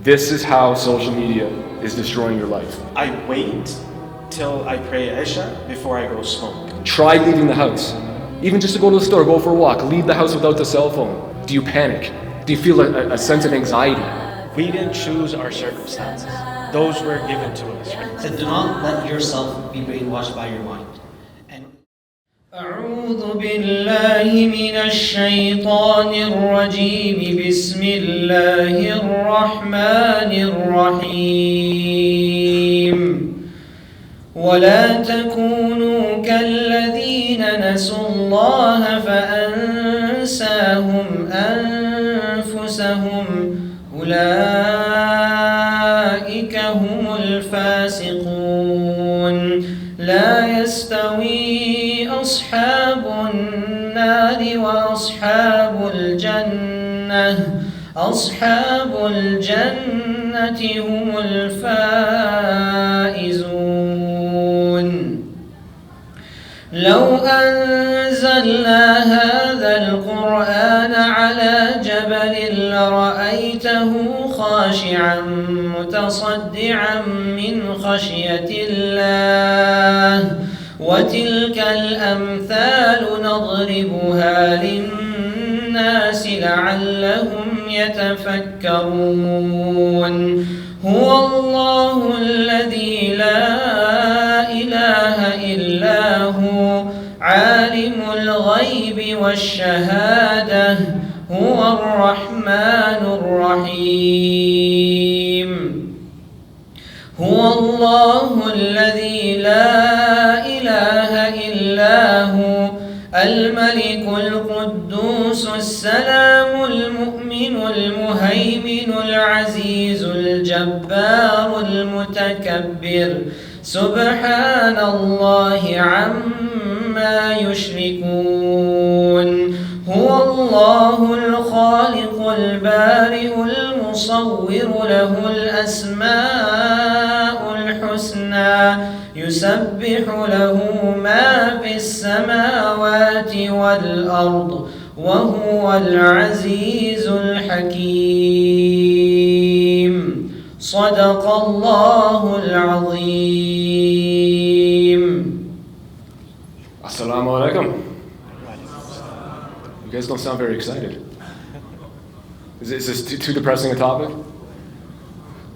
This is how social media is destroying your life. I wait till I pray Isha before I go smoke. Try leaving the house. Even just to go to the store, go for a walk. Leave the house without the cell phone. Do you panic? Do you feel a sense of anxiety? We didn't choose our circumstances. Those were given to us. So do not let yourself be brainwashed by your mind. أعوذ بالله من الشيطان الرجيم بسم الله الرحمن الرحيم ولا تكونوا كالذين نسوا الله فأنساهم أنفسهم أولئك هم الفاسقون لا يستوي أصحاب النار وأصحاب الجنة هم الفائزون لو أنزلنا هذا القرآن على جبل لرأيته خاشعا متصدعا من خشية الله وتلك الأمثال نضربها للناس لعلهم يتفكرون هو الله الذي لا إله إلا هو عالم الغيب والشهادة هو الرحمن الرحيم هو الله الذي لا إله إلا هو الملك القدوس السلام المؤمن المهيمن العزيز الجبار المتكبر سبحان الله عما يشركون هو الله الخالق البارئ المصور له الأسماء الحسنى يسبح له ما في السماوات والأرض وهو العزيز الحكيم صدق الله العظيم. Assalamu alaikum. You guys don't sound very excited. Is this too depressing a topic?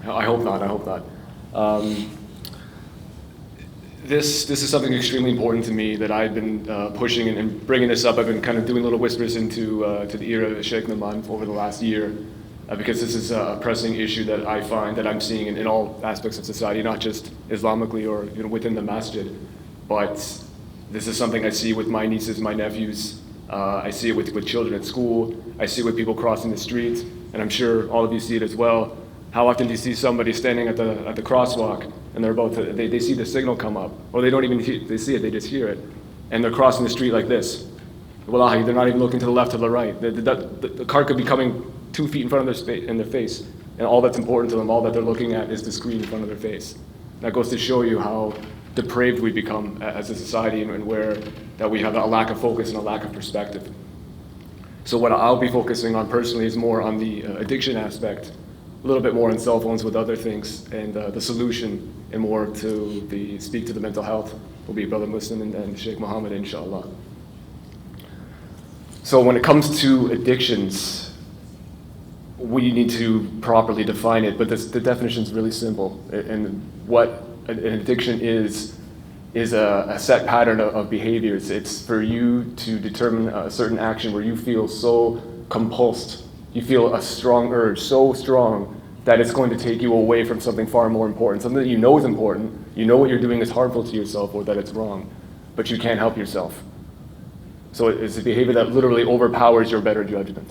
I hope not, I hope not. This is something extremely important to me that I've been pushing and bringing this up. I've been kind of doing little whispers to the ear of Sheikh Naman over the last year because this is a pressing issue that I find that I'm seeing in all aspects of society, not just Islamically or within the masjid, but this is something I see with my nieces, my nephews. I see it with children at school. I see it with people crossing the street, and I'm sure all of you see it as well. How often do you see somebody standing at the crosswalk and they're about to, they see the signal come up, or they don't even they see it, they just hear it, and they're crossing the street like this. Wallahi, they're not even looking to the left or the right. The car could be coming 2 feet in front of their face, and all that's important to them, all that they're looking at is the screen in front of their face. That goes to show you how depraved we become as a society and where that we have a lack of focus and a lack of perspective. So what I'll be focusing on personally is more on the addiction aspect, a little bit more on cell phones with other things, and the solution, and more to speak to the mental health will be Brother Muslim and Sheikh Muhammad, inshallah. So when it comes to addictions, we need to properly define it, but the definition is really simple. And what an addiction is a set pattern of behaviors. It's for you to determine a certain action where you feel so compulsed, you feel a strong urge, so strong that it's going to take you away from something far more important, something that you know is important, you know what you're doing is harmful to yourself or that it's wrong, but you can't help yourself. So it's a behavior that literally overpowers your better judgment.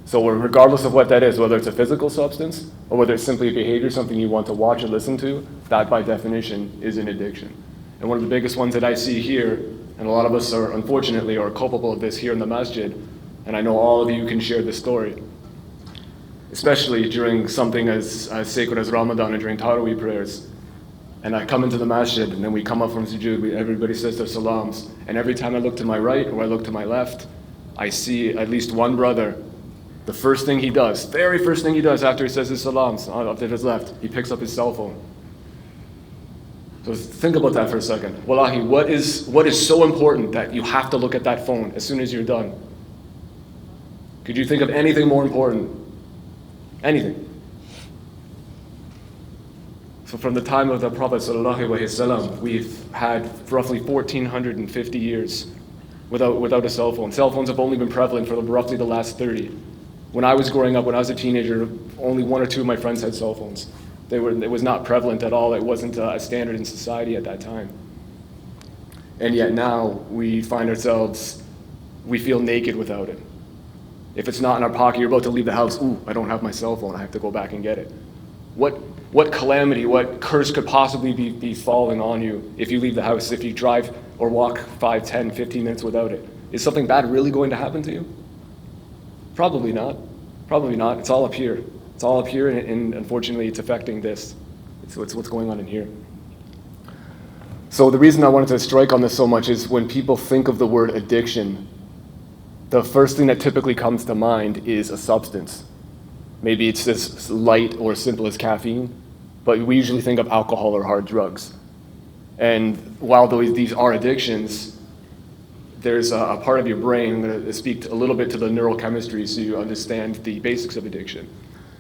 So regardless of what that is, whether it's a physical substance or whether it's simply a behavior, something you want to watch or listen to, that by definition is an addiction. And one of the biggest ones that I see here, and a lot of us are unfortunately are culpable of this here in the masjid, and I know all of you can share this story, especially during something as sacred as Ramadan and during Taraweeh prayers. And I come into the masjid, and then we come up from sujood, everybody says their salams, and every time I look to my right or I look to my left, I see at least one brother, the first thing he does, very first thing he does after he says his salams after his left, he picks up his cell phone. So think about that for a second. Wallahi, what is so important that you have to look at that phone as soon as you're done? Could you think of anything more important? Anything? So from the time of the Prophet ﷺ, we've had roughly 1,450 years without a cell phone. Cell phones have only been prevalent for roughly the last 30. When I was growing up, when I was a teenager, only one or two of my friends had cell phones. It was not prevalent at all. It wasn't a standard in society at that time. And yet now we find ourselves, we feel naked without it. If it's not in our pocket, you're about to leave the house, ooh, I don't have my cell phone, I have to go back and get it. What calamity, what curse could possibly be falling on you if you leave the house, if you drive or walk 5, 10, 15 minutes without it? Is something bad really going to happen to you? Probably not. Probably not. It's all up here. It's all up here, and unfortunately it's affecting this. It's what's going on in here. So the reason I wanted to strike on this so much is when people think of the word addiction, the first thing that typically comes to mind is a substance. Maybe it's as light or simple as caffeine, but we usually think of alcohol or hard drugs. And while these are addictions, there's a part of your brain, I'm going to speak a little bit to the neurochemistry so you understand the basics of addiction.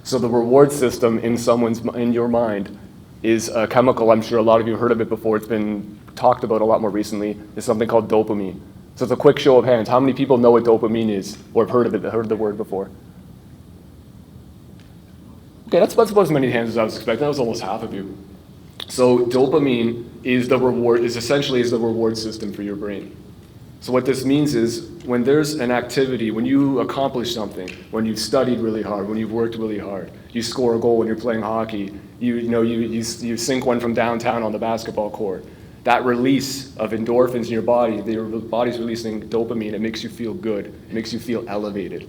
So the reward system in your mind is a chemical, I'm sure a lot of you have heard of it before, it's been talked about a lot more recently, is something called dopamine. So it's a quick show of hands. How many people know what dopamine is or have heard of it, heard the word before? Okay, that's about as many hands as I was expecting. That was almost half of you. So dopamine is essentially the reward system for your brain. So what this means is when there's an activity, when you accomplish something, when you've studied really hard, when you've worked really hard, you score a goal when you're playing hockey, you sink one from downtown on the basketball court, that release of endorphins in your body, your body's releasing dopamine, it makes you feel good, it makes you feel elevated.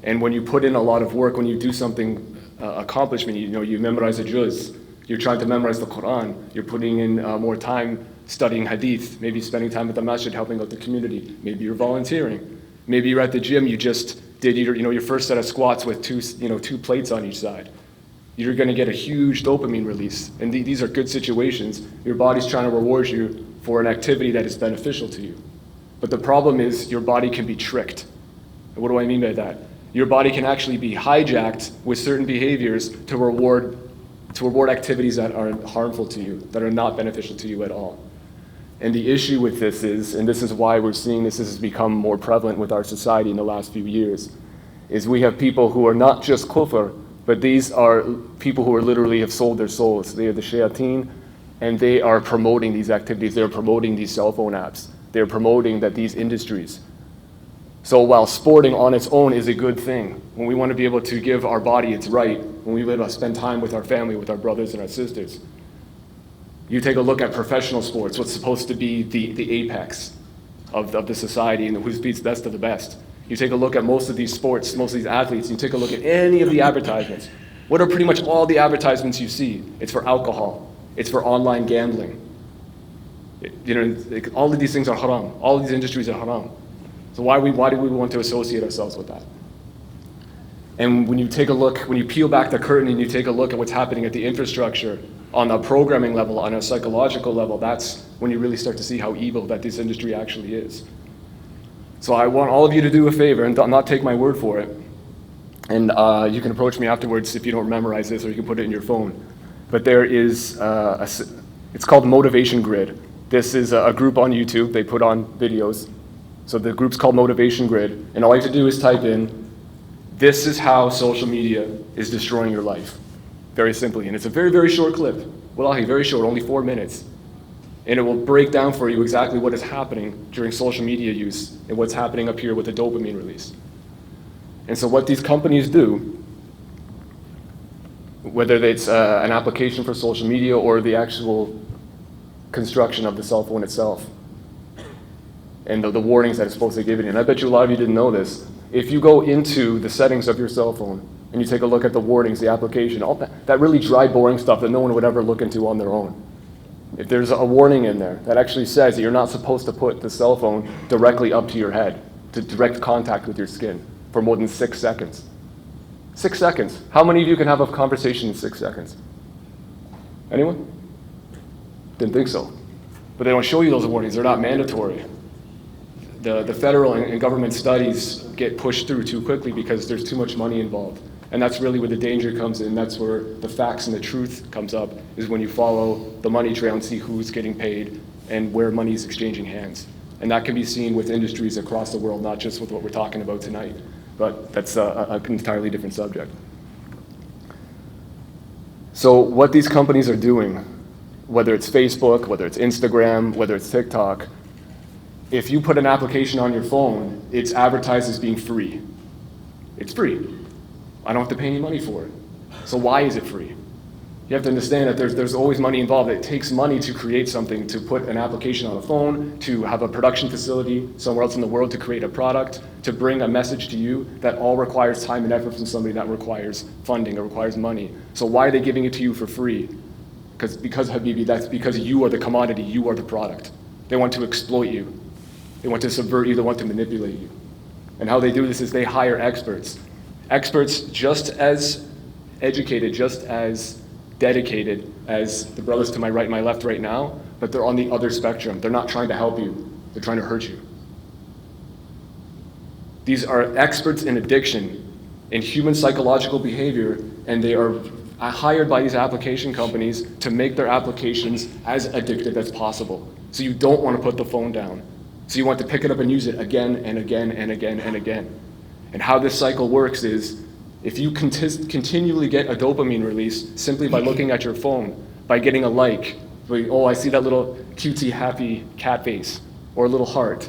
And when you put in a lot of work, when you do something, accomplishment, you memorize a juz, you're trying to memorize the Quran, you're putting in more time studying hadith, maybe spending time at the masjid helping out the community, maybe you're volunteering, maybe you're at the gym, you just did your first set of squats with two plates on each side. You're going to get a huge dopamine release, and these are good situations. Your body's trying to reward you for an activity that is beneficial to you. But the problem is your body can be tricked. And what do I mean by that? Your body can actually be hijacked with certain behaviors to reward activities that are harmful to you, that are not beneficial to you at all. And the issue with this is, and this is why we're seeing this has become more prevalent with our society in the last few years, is we have people who are not just kufr, but these are people who literally have sold their souls. They are the shayateen, and they are promoting these activities. They're promoting these cell phone apps. They're promoting these industries. So while sporting on its own is a good thing, when we want to be able to give our body its right, when we want to spend time with our family, with our brothers and our sisters, you take a look at professional sports, what's supposed to be the apex of the society and who beats best of the best. You take a look at most of these sports, most of these athletes, and you take a look at any of the advertisements. What are pretty much all the advertisements you see? It's for alcohol. It's for online gambling. All of these things are haram. All of these industries are haram. So why do we want to associate ourselves with that? And when you peel back the curtain and you take a look at what's happening at the infrastructure, on a programming level, on a psychological level, that's when you really start to see how evil that this industry actually is. So I want all of you to do a favor and not take my word for it. And you can approach me afterwards if you don't memorize this, or you can put it in your phone. But there is, it's called Motivation Grid. This is a group on YouTube. They put on videos. So the group's called Motivation Grid. And all you have to do is type in, this is how social media is destroying your life. Very simply. And it's a very, very short clip. Wallahi, very short, only 4 minutes. And it will break down for you exactly what is happening during social media use and what's happening up here with the dopamine release. And so what these companies do, whether it's an application for social media or the actual construction of the cell phone itself, and the warnings that it's supposed to give you. And I bet you a lot of you didn't know this. If you go into the settings of your cell phone and you take a look at the warnings, the application, all that really dry, boring stuff that no one would ever look into on their own. If there's a warning in there that actually says that you're not supposed to put the cell phone directly up to your head, to direct contact with your skin. for more than 6 seconds. 6 seconds. How many of you can have a conversation in 6 seconds? Anyone? Didn't think so. But they don't show you those warnings. They're not mandatory. The federal and government studies get pushed through too quickly because there's too much money involved. And that's really where the danger comes in. That's where the facts and the truth comes up, is when you follow the money trail and see who's getting paid and where money is exchanging hands. And that can be seen with industries across the world, not just with what we're talking about tonight. But that's an entirely different subject. So what these companies are doing, whether it's Facebook, whether it's Instagram, whether it's TikTok, if you put an application on your phone, it's advertised as being free. It's free. I don't have to pay any money for it. So why is it free? You have to understand that there's always money involved. It takes money to create something, to put an application on a phone, to have a production facility somewhere else in the world to create a product, to bring a message to you. That all requires time and effort from somebody. That requires funding, it requires money. So why are they giving it to you for free? Because Habibi, that's because you are the commodity, you are the product. They want to exploit you. They want to subvert you, they want to manipulate you. And how they do this is they hire experts. Experts just as educated, just as dedicated as the brothers to my right and my left right now, but they're on the other spectrum. They're not trying to help you, they're trying to hurt you. These are experts in addiction, in human psychological behavior, and they are hired by these application companies to make their applications as addictive as possible. So you don't want to put the phone down. So you want to pick it up and use it again and again and again and again. And how this cycle works is, if you continually get a dopamine release simply by looking at your phone, by getting a like, by, oh, I see that little cutesy happy cat face, or a little heart,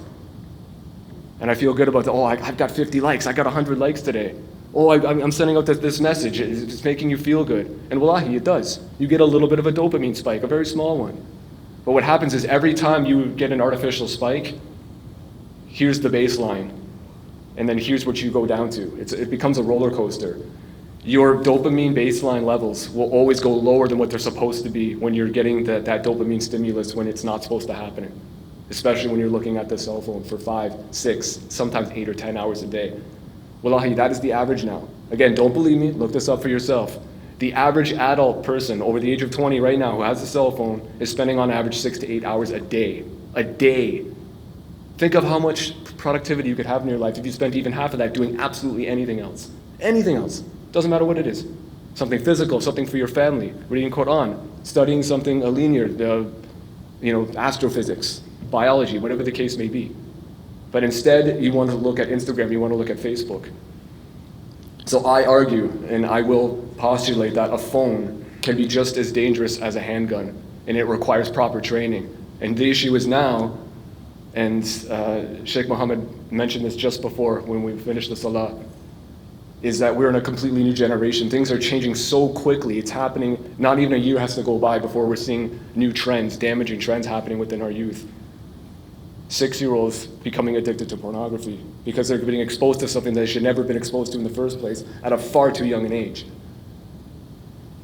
and I feel good about that, oh, I've got 50 likes, I got 100 likes today. Oh, I'm sending out this message, it's making you feel good. And wallahi, it does. You get a little bit of a dopamine spike, a very small one. But what happens is every time you get an artificial spike, here's the baseline. And then here's what you go down to. It becomes a roller coaster. Your dopamine baseline levels will always go lower than what they're supposed to be when you're getting that dopamine stimulus when it's not supposed to happen. Especially when you're looking at the cell phone for 5, 6, sometimes 8 or 10 hours a day. Wallahi, that is the average now. Again, don't believe me, look this up for yourself. The average adult person over the age of 20 right now who has a cell phone is spending on average 6 to 8 hours a day. A day. Think of how much productivity you could have in your life if you spent even half of that doing absolutely anything else. Anything else. Doesn't matter what it is. Something physical, something for your family, reading Quran, studying something linear, astrophysics, biology, whatever the case may be. But instead, you want to look at Instagram, you want to look at Facebook. So I argue, and I will postulate that a phone can be just as dangerous as a handgun, and it requires proper training. And the issue is now, and Sheikh Mohammed mentioned this just before when we finished the salah, is that we're in a completely new generation. Things are changing so quickly. It's happening, not even a year has to go by before we're seeing new trends, damaging trends happening within our youth. 6-year-olds becoming addicted to pornography because they're being exposed to something they should never have been exposed to in the first place at a far too young an age.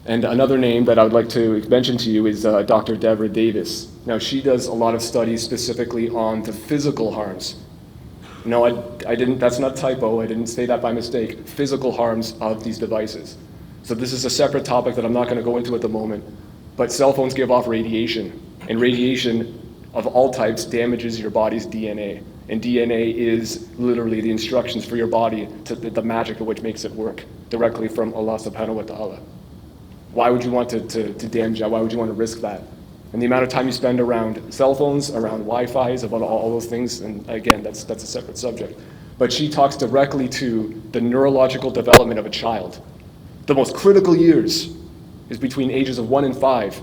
And another name that I would like to mention to you is Dr. Deborah Davis. Now, she does a lot of studies specifically on the physical harms. No, I didn't, that's not typo, I didn't say that by mistake. Physical harms of these devices. So this is a separate topic that I'm not going to go into at the moment, but cell phones give off radiation, and radiation of all types damages your body's DNA. And DNA is literally the instructions for your body, to the magic of which makes it work, directly from Allah subhanahu wa ta'ala. Why would you want to damage that? Why would you want to risk that? And the amount of time you spend around cell phones, around Wi-Fi's, about all those things, and again, that's a separate subject. But she talks directly to the neurological development of a child. The most critical years is between ages of 1 and 5.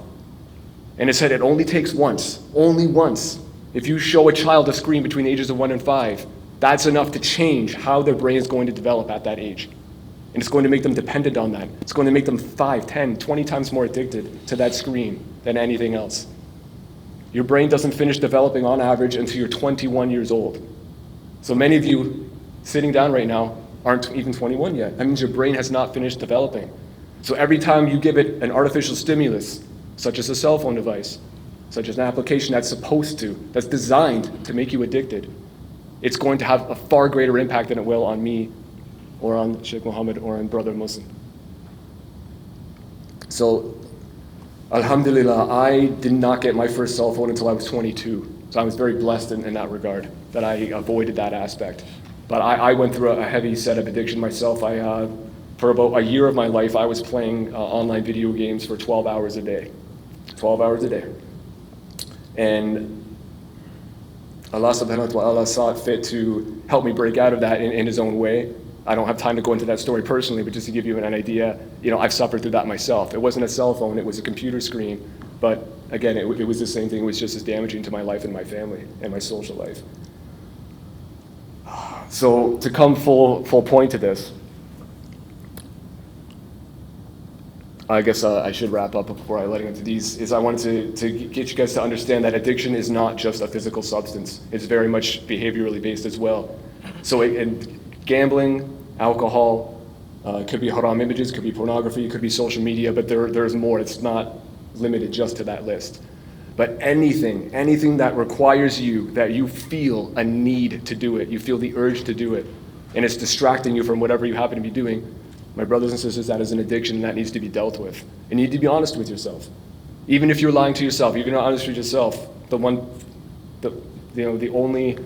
And it said it only takes once, only once. If you show a child a screen between ages of 1 and 5, that's enough to change how their brain is going to develop at that age. And it's going to make them dependent on that. It's going to make them 5, 10, 20 times more addicted to that screen than anything else. Your brain doesn't finish developing on average until you're 21 years old. So many of you sitting down right now aren't even 21 yet. That means your brain has not finished developing. So every time you give it an artificial stimulus, such as a cell phone device, such as an application that's designed to make you addicted, it's going to have a far greater impact than it will on me or on Sheikh Mohammed or on Brother Muslim. So, alhamdulillah, I did not get my first cell phone until I was 22. So I was very blessed in that regard, that I avoided that aspect. But I went through a heavy set of addiction myself. For about a year of my life, I was playing online video games for 12 hours a day. 12 hours a day. And Allah subhanahu wa ta'ala saw it fit to help me break out of that in His own way. I don't have time to go into that story personally, but just to give you an idea, I've suffered through that myself. It wasn't a cell phone, it was a computer screen. But again, it was the same thing. It was just as damaging to my life and my family and my social life. So to come full point to this, I guess I should wrap up before I let into these, is I wanted to get you guys to understand that addiction is not just a physical substance. It's very much behaviorally based as well. So gambling, alcohol, could be haram images, could be pornography, could be social media, but there's more. It's not limited just to that list. But anything that requires you, that you feel a need to do it, you feel the urge to do it, and it's distracting you from whatever you happen to be doing, my brothers and sisters, that is an addiction that needs to be dealt with. You need to be honest with yourself. Even if you're lying to yourself, even if you're not honest with yourself, the only,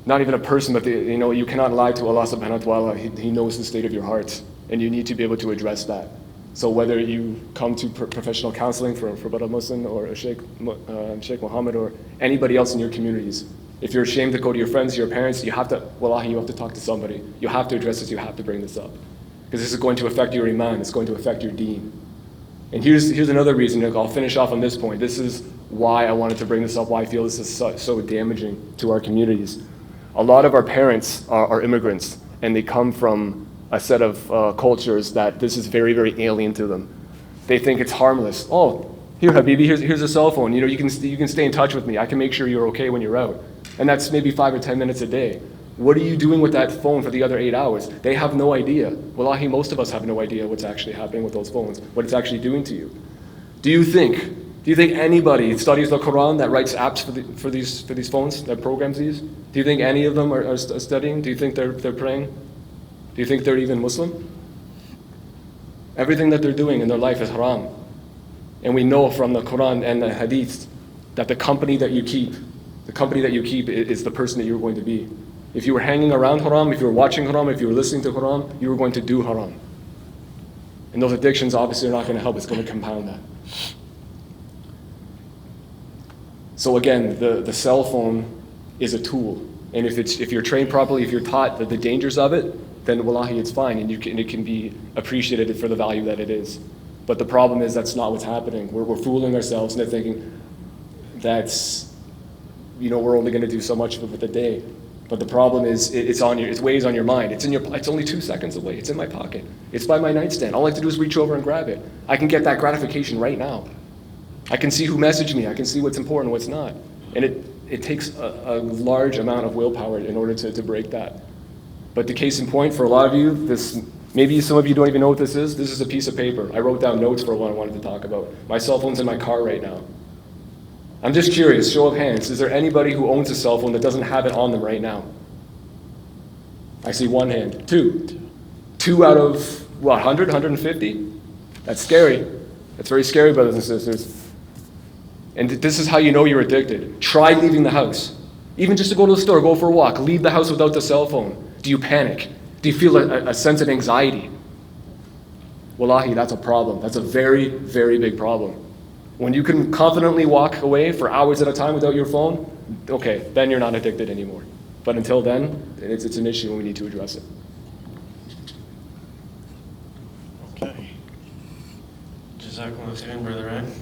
not even a person, but you cannot lie to Allah subhanahu wa ta'ala. He knows the state of your heart, and you need to be able to address that. So whether you come to professional counseling for Brother Muslim or Sheikh Mohammed or anybody else in your communities, if you're ashamed to go to your friends, your parents, you have to talk to somebody. You have to address this, you have to bring this up. Because this is going to affect your iman, it's going to affect your deen. And here's another reason, I'll finish off on this point. This is why I wanted to bring this up, why I feel this is so damaging to our communities. A lot of our parents are immigrants, and they come from a set of cultures that this is very, very alien to them. They think it's harmless. Oh, here Habibi, here's a cell phone. You can stay in touch with me. I can make sure you're okay when you're out. And that's maybe 5 or 10 minutes a day. What are you doing with that phone for the other 8 hours? They have no idea. Wallahi, most of us have no idea what's actually happening with those phones, what it's actually doing to you. Do you think anybody studies the Quran that writes apps for these phones, that programs these? Do you think any of them are studying? Do you think they're praying? Do you think they're even Muslim? Everything that they're doing in their life is haram. And we know from the Quran and the Hadith that the company that you keep is the person that you're going to be. If you were hanging around haram, if you were watching haram, if you were listening to haram, you were going to do haram. And those addictions obviously are not going to help, it's going to compound that. So again, the cell phone is a tool. And if you're trained properly, if you're taught the dangers of it, then wallahi, it's fine, and it can be appreciated for the value that it is. But the problem is that's not what's happening. We're fooling ourselves into thinking that's, we're only going to do so much with the day. But the problem is it weighs on your mind. It's only 2 seconds away. It's in my pocket. It's by my nightstand. All I have to do is reach over and grab it. I can get that gratification right now. I can see who messaged me. I can see what's important, what's not. And it takes a large amount of willpower in order to break that. But the case in point, for a lot of you, maybe some of you don't even know what this is. This is a piece of paper. I wrote down notes for what I wanted to talk about. My cell phone's in my car right now. I'm just curious, show of hands, is there anybody who owns a cell phone that doesn't have it on them right now? I see one hand. Two out of, 100, 150? That's scary. That's very scary, brothers and sisters. And this is how you know you're addicted. Try leaving the house. Even just to go to the store, go for a walk, leave the house without the cell phone. Do you panic? Do you feel a sense of anxiety? Wallahi, that's a problem. That's a very, very big problem. When you can confidently walk away for hours at a time without your phone, okay, then you're not addicted anymore. But until then, it's an issue and we need to address it. Okay. Jazakumullah khairan, Brother Ryan.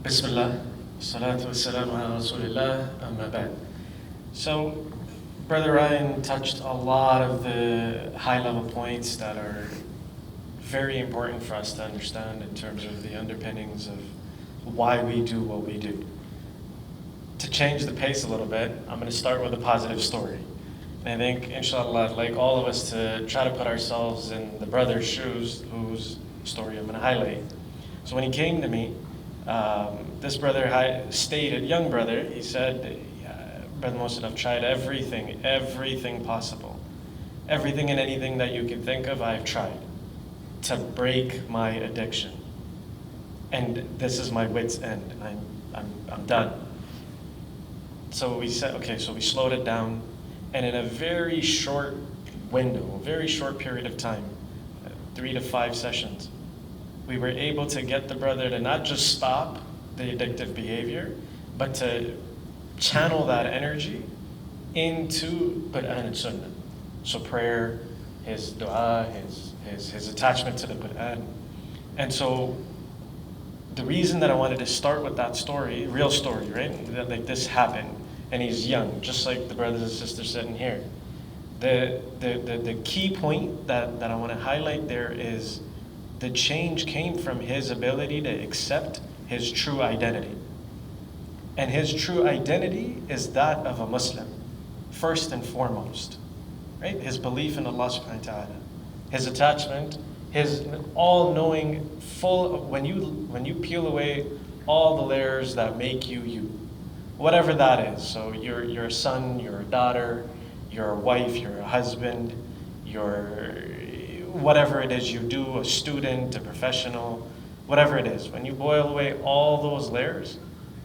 Bismillah. Salatu wassalamu ala Rasulillah, amma ba'd. So, Brother Ryan touched a lot of the high-level points that are very important for us to understand in terms of the underpinnings of why we do what we do. To change the pace a little bit, I'm going to start with a positive story. And I think, inshallah, like all of us, to try to put ourselves in the brother's shoes, whose story I'm going to highlight. So when he came to me, this brother stated, young brother, he said, Brother Mohsen, I've tried everything possible. Everything and anything that you can think of, I've tried to break my addiction. And this is my wit's end. I'm done. So we said, okay, so we slowed it down, and in a very short window, a very short period of time, 3 to 5 sessions, we were able to get the brother to not just stop the addictive behavior, but to channel that energy into Quran and Sunnah. So prayer, his dua, his attachment to the Quran. And so the reason that I wanted to start with that story, real story, right? That, like, this happened, and he's young, just like the brothers and sisters sitting here. The key point that I want to highlight there is the change came from his ability to accept his true identity. And his true identity is that of a Muslim, first and foremost, right? His belief in Allah subhanahu wa ta'ala, his attachment, his all-knowing, full, when you peel away all the layers that make you you, whatever that is. So you're a son, you're a daughter, you're a wife, you're a husband, you're whatever it is you do, a student, a professional, whatever it is. When you boil away all those layers,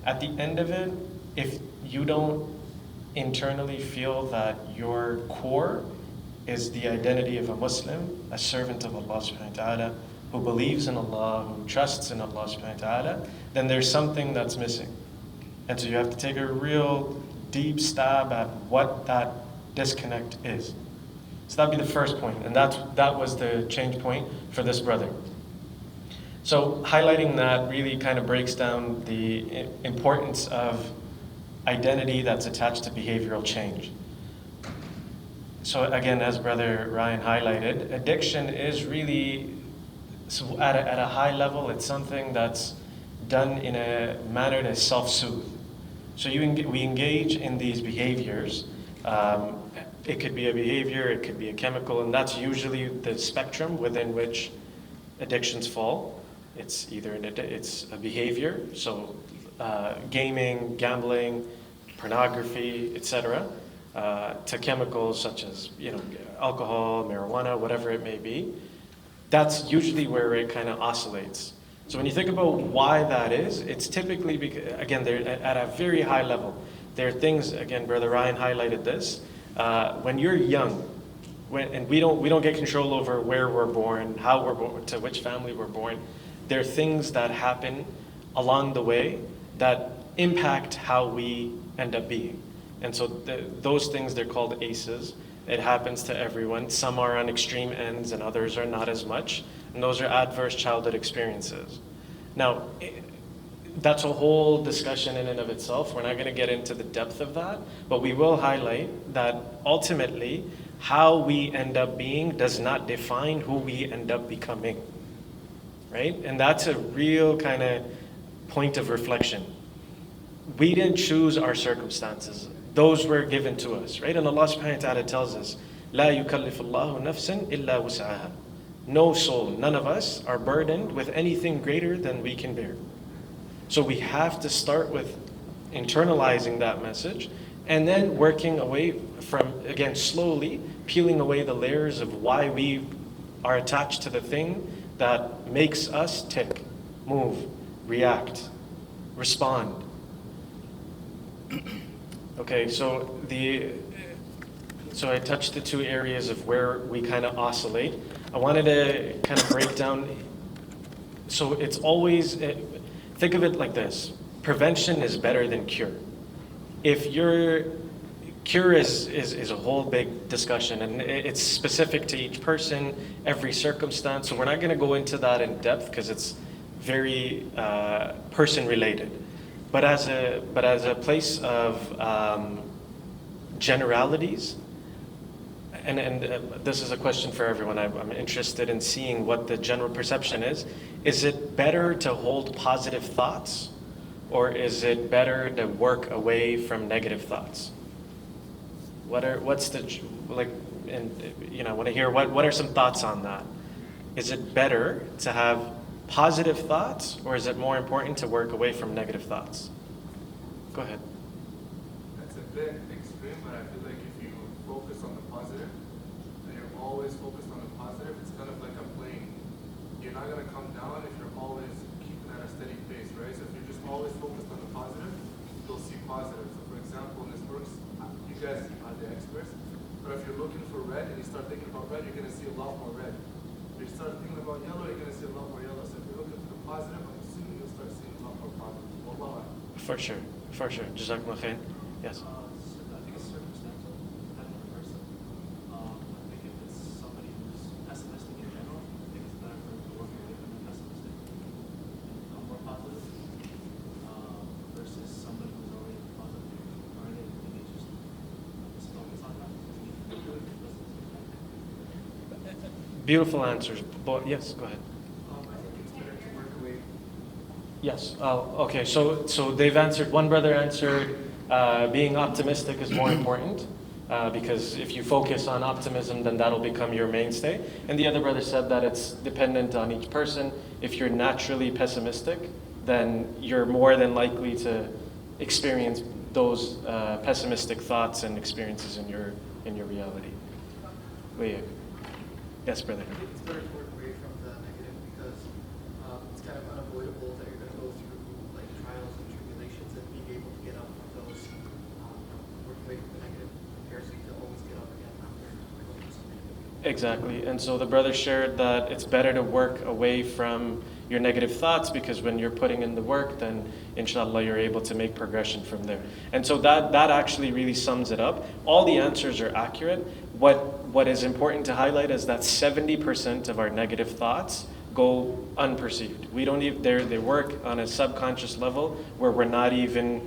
at the end of it, if you don't internally feel that your core is the identity of a Muslim, a servant of Allah subhanahu wa ta'ala, who believes in Allah, who trusts in Allah subhanahu wa ta'ala, then there's something that's missing. And so you have to take a real deep stab at what that disconnect is. So that'd be the first point, and that was the change point for this brother. So highlighting that really kind of breaks down the importance of identity that's attached to behavioral change. So again, as Brother Ryan highlighted, addiction is really, so at a high level, it's something that's done in a manner to self-soothe. So we engage in these behaviors. It could be a behavior, it could be a chemical, and that's usually the spectrum within which addictions fall. It's either it's a behavior, so gaming, gambling, pornography, etc., to chemicals such as alcohol, marijuana, whatever it may be. That's usually where it kind of oscillates. So when you think about why that is, it's typically because, again, they're at a very high level. There are things, again, Brother Ryan highlighted this. When you're young, and we don't get control over where we're born, how we're born, to which family we're born. There are things that happen along the way that impact how we end up being. And so those things, they're called ACEs. It happens to everyone. Some are on extreme ends and others are not as much. And those are adverse childhood experiences. Now, that's a whole discussion in and of itself. We're not going to get into the depth of that, but we will highlight that ultimately, how we end up being does not define who we end up becoming, right? And that's a real kind of point of reflection. We didn't choose our circumstances. Those were given to us, right? And Allah subhanahu wa ta'ala tells us, لا يكلف الله نفسا إلا وسعها. No soul, none of us are burdened with anything greater than we can bear. So we have to start with internalizing that message and then working away from, again, slowly peeling away the layers of why we are attached to the thing that makes us tick, move, react, respond. Okay, so I touched the two areas of where we kind of oscillate. I wanted to kind of break down, so it's always, think of it like this. Prevention is better than cure. If your cure is a whole big discussion, and it's specific to each person, every circumstance, so we're not going to go into that in depth because it's very person related. But as a place of generalities, and this is a question for everyone. I'm interested in seeing what the general perception is. Is it better to hold positive thoughts, or is it better to work away from negative thoughts? I want to hear what are some thoughts on that? Is it better to have positive thoughts, or is it more important to work away from negative thoughts? Go ahead. That's a bit extreme, but I feel like if you focus on the positive, then you're always focused on the positive, it's kind of like a plane. You're not gonna come down if you're always keeping at a steady pace, right? So if you're just always focused on the positive, you'll see positive. So for example, in this works, you guys are the experts, but if you're looking for red and you start thinking about red, you're gonna see a lot more red. If you start thinking about yellow, you're gonna see a lot more yellow. So if you're looking for the positive, I'm assuming you'll start seeing a lot more positive. Wallahu a'lam. For sure, for sure. Jazakumullah khair. Yes. I think it's circumstantial, depending on the person. I think if it's somebody who's pessimistic in general, I think it's better for them to work with them pessimistic and become more positive, versus somebody who's already positive. Already, I think it's just focus on that. Beautiful answers. Yes, go ahead. I think it's better to work away. Yes. Okay. So they've answered. One brother answered being optimistic is more important because if you focus on optimism, then that'll become your mainstay. And the other brother said that it's dependent on each person. If you're naturally pessimistic, then you're more than likely to experience those pessimistic thoughts and experiences in your reality. Yes, brother. I think it's better to work away from the negative because it's kind of unavoidable that you're going to go through like trials and tribulations and being able to get up from those. Work away from the negative prepares you to always get up again after going through something. Exactly. And so the brother shared that it's better to work away from your negative thoughts because when you're putting in the work, then inshallah you're able to make progression from there. And so that actually really sums it up. All the answers are accurate. What is important to highlight is that 70% of our negative thoughts go unperceived. We don't even, they work on a subconscious level where we're not even,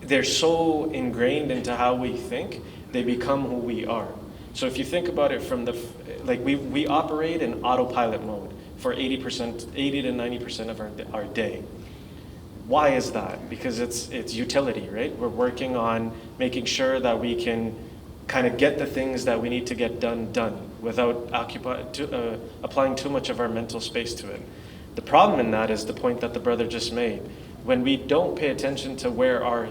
they're so ingrained into how we think, they become who we are. So if you think about it from we operate in autopilot mode for 80 to 90% of our day. Why is that? Because it's utility, right? We're working on making sure that we can kind of get the things that we need to get done without applying too much of our mental space to it. The problem in that is the point that the brother just made. When we don't pay attention to where our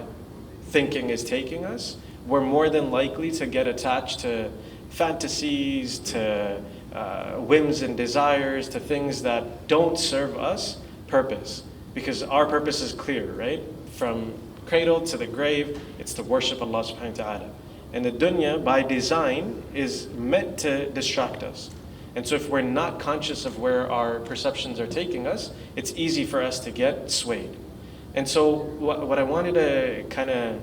thinking is taking us, we're more than likely to get attached to fantasies, to whims and desires, to things that don't serve us purpose. Because our purpose is clear, right? From cradle to the grave, it's to worship Allah subhanahu wa ta'ala. And the dunya, by design, is meant to distract us. And so if we're not conscious of where our perceptions are taking us, it's easy for us to get swayed. And so what I wanted to kind of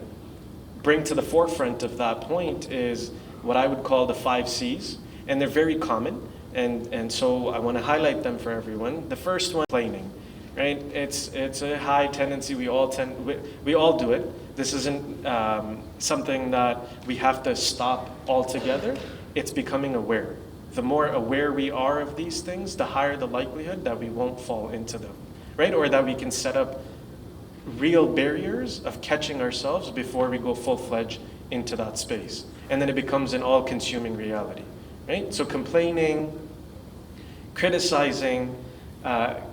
bring to the forefront of that point is what I would call the 5 C's. And they're very common. And so I want to highlight them for everyone. The first one, complaining. Right? It's a high tendency. We all do it. This isn't something that we have to stop altogether. It's becoming aware. The more aware we are of these things, the higher the likelihood that we won't fall into them, right? Or that we can set up real barriers of catching ourselves before we go full-fledged into that space. And then it becomes an all-consuming reality, right? So complaining, criticizing,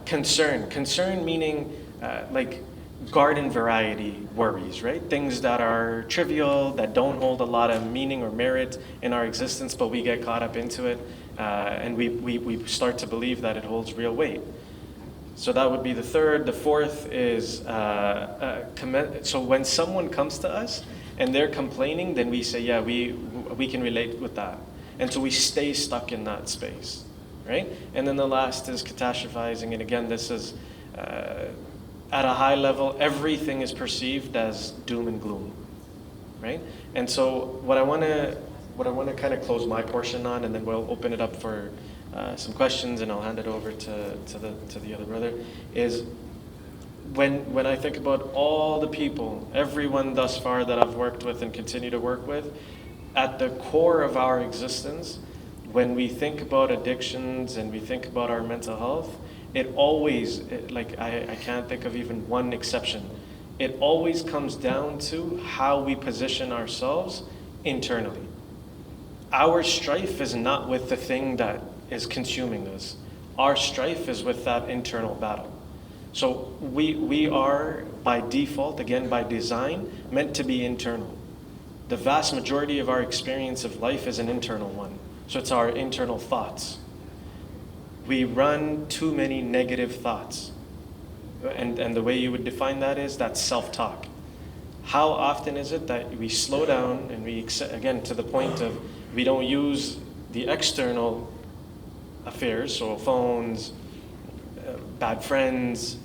concern meaning like garden variety worries, right? Things that are trivial, that don't hold a lot of meaning or merit in our existence, but we get caught up into it, and we start to believe that it holds real weight. So that would be the third. The fourth is, so when someone comes to us and they're complaining, then we say, yeah, we can relate with that. And so we stay stuck in that space. Right? And then the last is catastrophizing. And again, this is at a high level, everything is perceived as doom and gloom. Right? And so what I want to kind of close my portion on, and then we'll open it up for some questions, and I'll hand it over to the other brother, is when I think about all the people, everyone thus far that I've worked with and continue to work with, at the core of our existence, when we think about addictions and we think about our mental health, it always, I can't think of even one exception. It always comes down to how we position ourselves internally. Our strife is not with the thing that is consuming us. Our strife is with that internal battle. So we are, by default, again by design, meant to be internal. The vast majority of our experience of life is an internal one. So it's our internal thoughts. We run too many negative thoughts. And the way you would define that is that's self-talk. How often is it that we slow down and we, again, to the point of we don't use the external affairs, so phones, bad friends,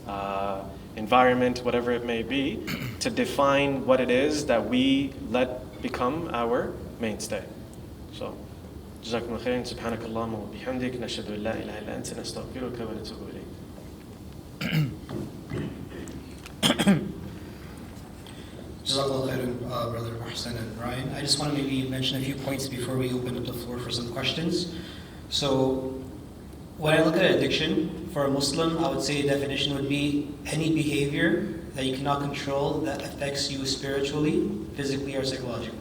environment, whatever it may be, to define what it is that we let become our mainstay. So, جزاكم الله خيرا سبحانك اللهم وبحمدك نشهد أن لا إله إلا أنت نستغفرك ونتوب إليك. Jazakallah khairan, Brother Mohsen and Ryan. I just want to maybe mention a few points before we open up the floor for some questions. So, when I look at addiction, for a Muslim, I would say the definition would be any behavior that you cannot control that affects you spiritually, physically, or psychologically.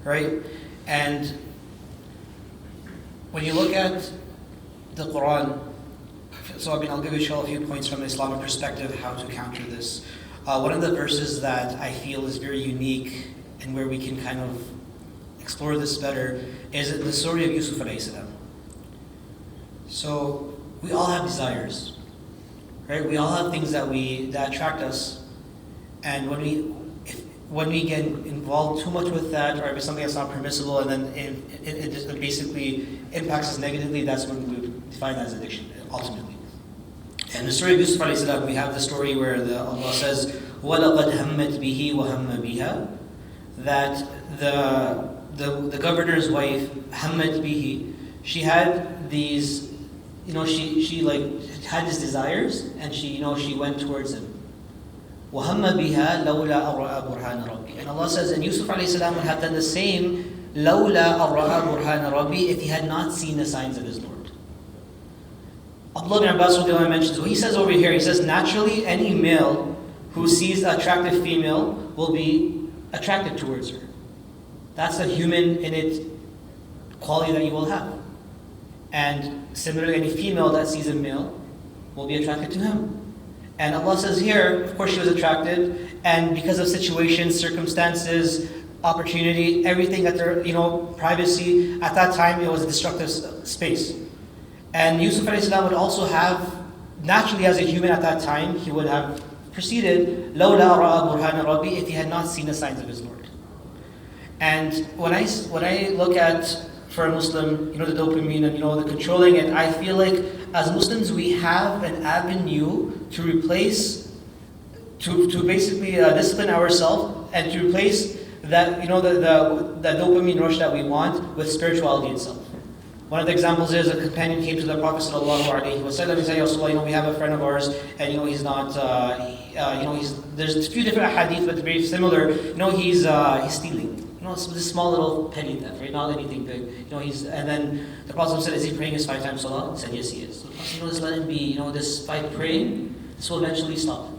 Right? And when you look at the Quran, so I'll give you a few points from an Islamic perspective how to counter this. One of the verses that I feel is very unique and where we can kind of explore this better is the story of Yusuf alayhi salam. So we all have desires, right? We all have things that attract us, and when we get involved too much with that, or if it's something that's not permissible, and then it just basically impacts us negatively, that's when we define that as addiction, ultimately. And the story of Yusuf alayhi salam, we have the story where Allah says, وَلَقَدْ هَمَّتْ بِهِ وَهَمَّ بِهَا, that the governor's wife, هَمَّتْ بِهِ, she had these, she like had these desires, and she went towards him. وَهَمَّ بِهَا لَوْلَا أَرَّأَ بُرْهَانَ رَبِّي. And Allah says, and Yusuf alayhi salam would have done the same, لَوْلَا أَرَّأَ بُرْهَانَ رَبِّي, if he had not seen the signs of his Lord. Abdullah ibn Abbas mentions, he says over here, he says, naturally any male who sees an attractive female will be attracted towards her. That's the human innate quality that you will have. And similarly, any female that sees a male will be attracted to him. And Allah says here, of course she was attracted, and because of situations, circumstances, opportunity, everything at their, privacy, at that time it was a destructive space. And Yusuf alayhi salam would also have, naturally as a human at that time, he would have proceeded, لَوْلَا رَأَى بُرْهَانَ رَبِّي, if he had not seen the signs of his Lord. And when I look at, for a Muslim, the dopamine and the controlling it, I feel like as Muslims we have an avenue to replace, to basically discipline ourselves and to replace that, the dopamine rush that we want with spirituality itself. One of the examples is a companion came to the Prophet ﷺ. He said, "Ya Rasulullah, we have a friend of ours, and he's not, there's a few different hadith, but very similar. He's stealing. This small little petty theft, right? Not anything big. And then the Prophet said, is he praying his 5 times salah? He said, yes, he is. So the Prophet just let him be. This by praying, this will eventually stop.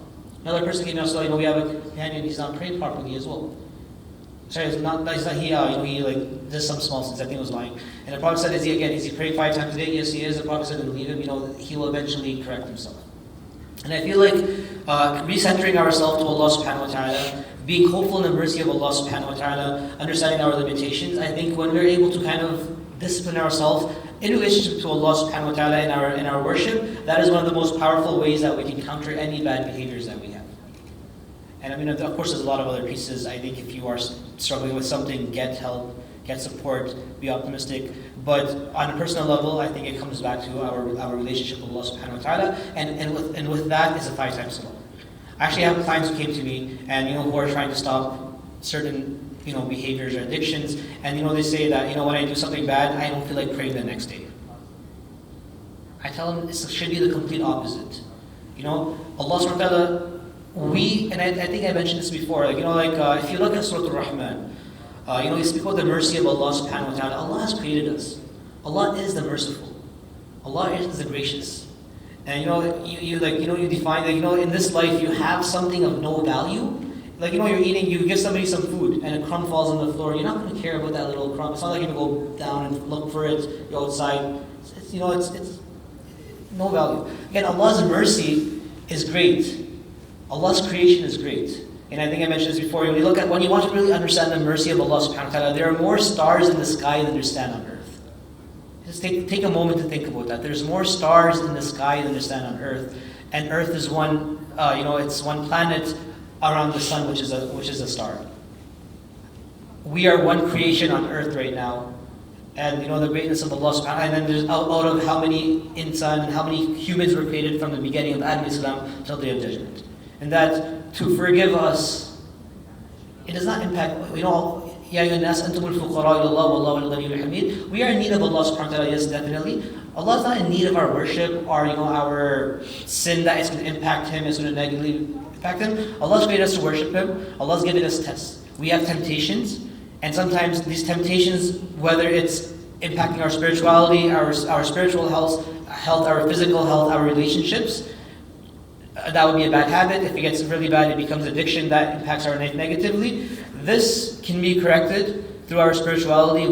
Another person came to us, we have a companion, he's not praying properly as well. Sorry, he like does some small sins. I think he was lying. And the Prophet said, is he praying 5 times a day? Yes, he is. The Prophet said, then leave him. He will eventually correct himself. And I feel like recentering ourselves to Allah subhanahu wa ta'ala, being hopeful in the mercy of Allah subhanahu wa ta'ala, understanding our limitations, I think when we're able to kind of discipline ourselves in relationship to Allah subhanahu wa ta'ala in our worship, that is one of the most powerful ways that we can counter any bad behaviors that we have. And of course there's a lot of other pieces. I think if you are struggling with something, get help, get support, be optimistic. But on a personal level, I think it comes back to our relationship with Allah subhanahu wa ta'ala, and with that is a 5 times salah. I actually have clients who came to me and who are trying to stop certain behaviors or addictions, and they say that when I do something bad, I don't feel like praying the next day. I tell them it should be the complete opposite. Allah subhanahu wa ta'ala, I think I mentioned this before, if you look at Surah Al-Rahman, you speak about the mercy of Allah subhanahu wa ta'ala. Allah has created us. Allah is the merciful. Allah is the gracious. And you define that in this life you have something of no value. You're eating, you give somebody some food and a crumb falls on the floor. You're not going to care about that little crumb. It's not like you're going to go down and look for it. You're outside. It's no value. Again, Allah's mercy is great. Allah's creation is great. And I think I mentioned this before. When you want to really understand the mercy of Allah subhanahu wa ta'ala, there are more stars in the sky than there stand on earth. Just take a moment to think about that. There's more stars in the sky than there stand on Earth, and Earth is one, it's one planet around the sun, which is a star. We are one creation on Earth right now, and the greatness of Allah Subhanahu wa Taala. And then there's out of how many insan and how many humans were created from the beginning of Adam Islam till the day of judgment, and that to forgive us, it does not impact. يا أيها الناس أنتم الفقراء إلى الله والله الغني الحميد. We are in need of Allah Subhanahu wa Taala. Yes, definitely. Allah is not in need of our worship or our sin that is going to impact Him, is going to negatively impact Him. Allah has created us to worship Him. Allah has given us tests. We have temptations, and sometimes these temptations, whether it's impacting our spirituality, our spiritual health, our physical health, our relationships, that would be a bad habit. If it gets really bad, it becomes addiction that impacts our life negatively. This can be corrected through our spirituality,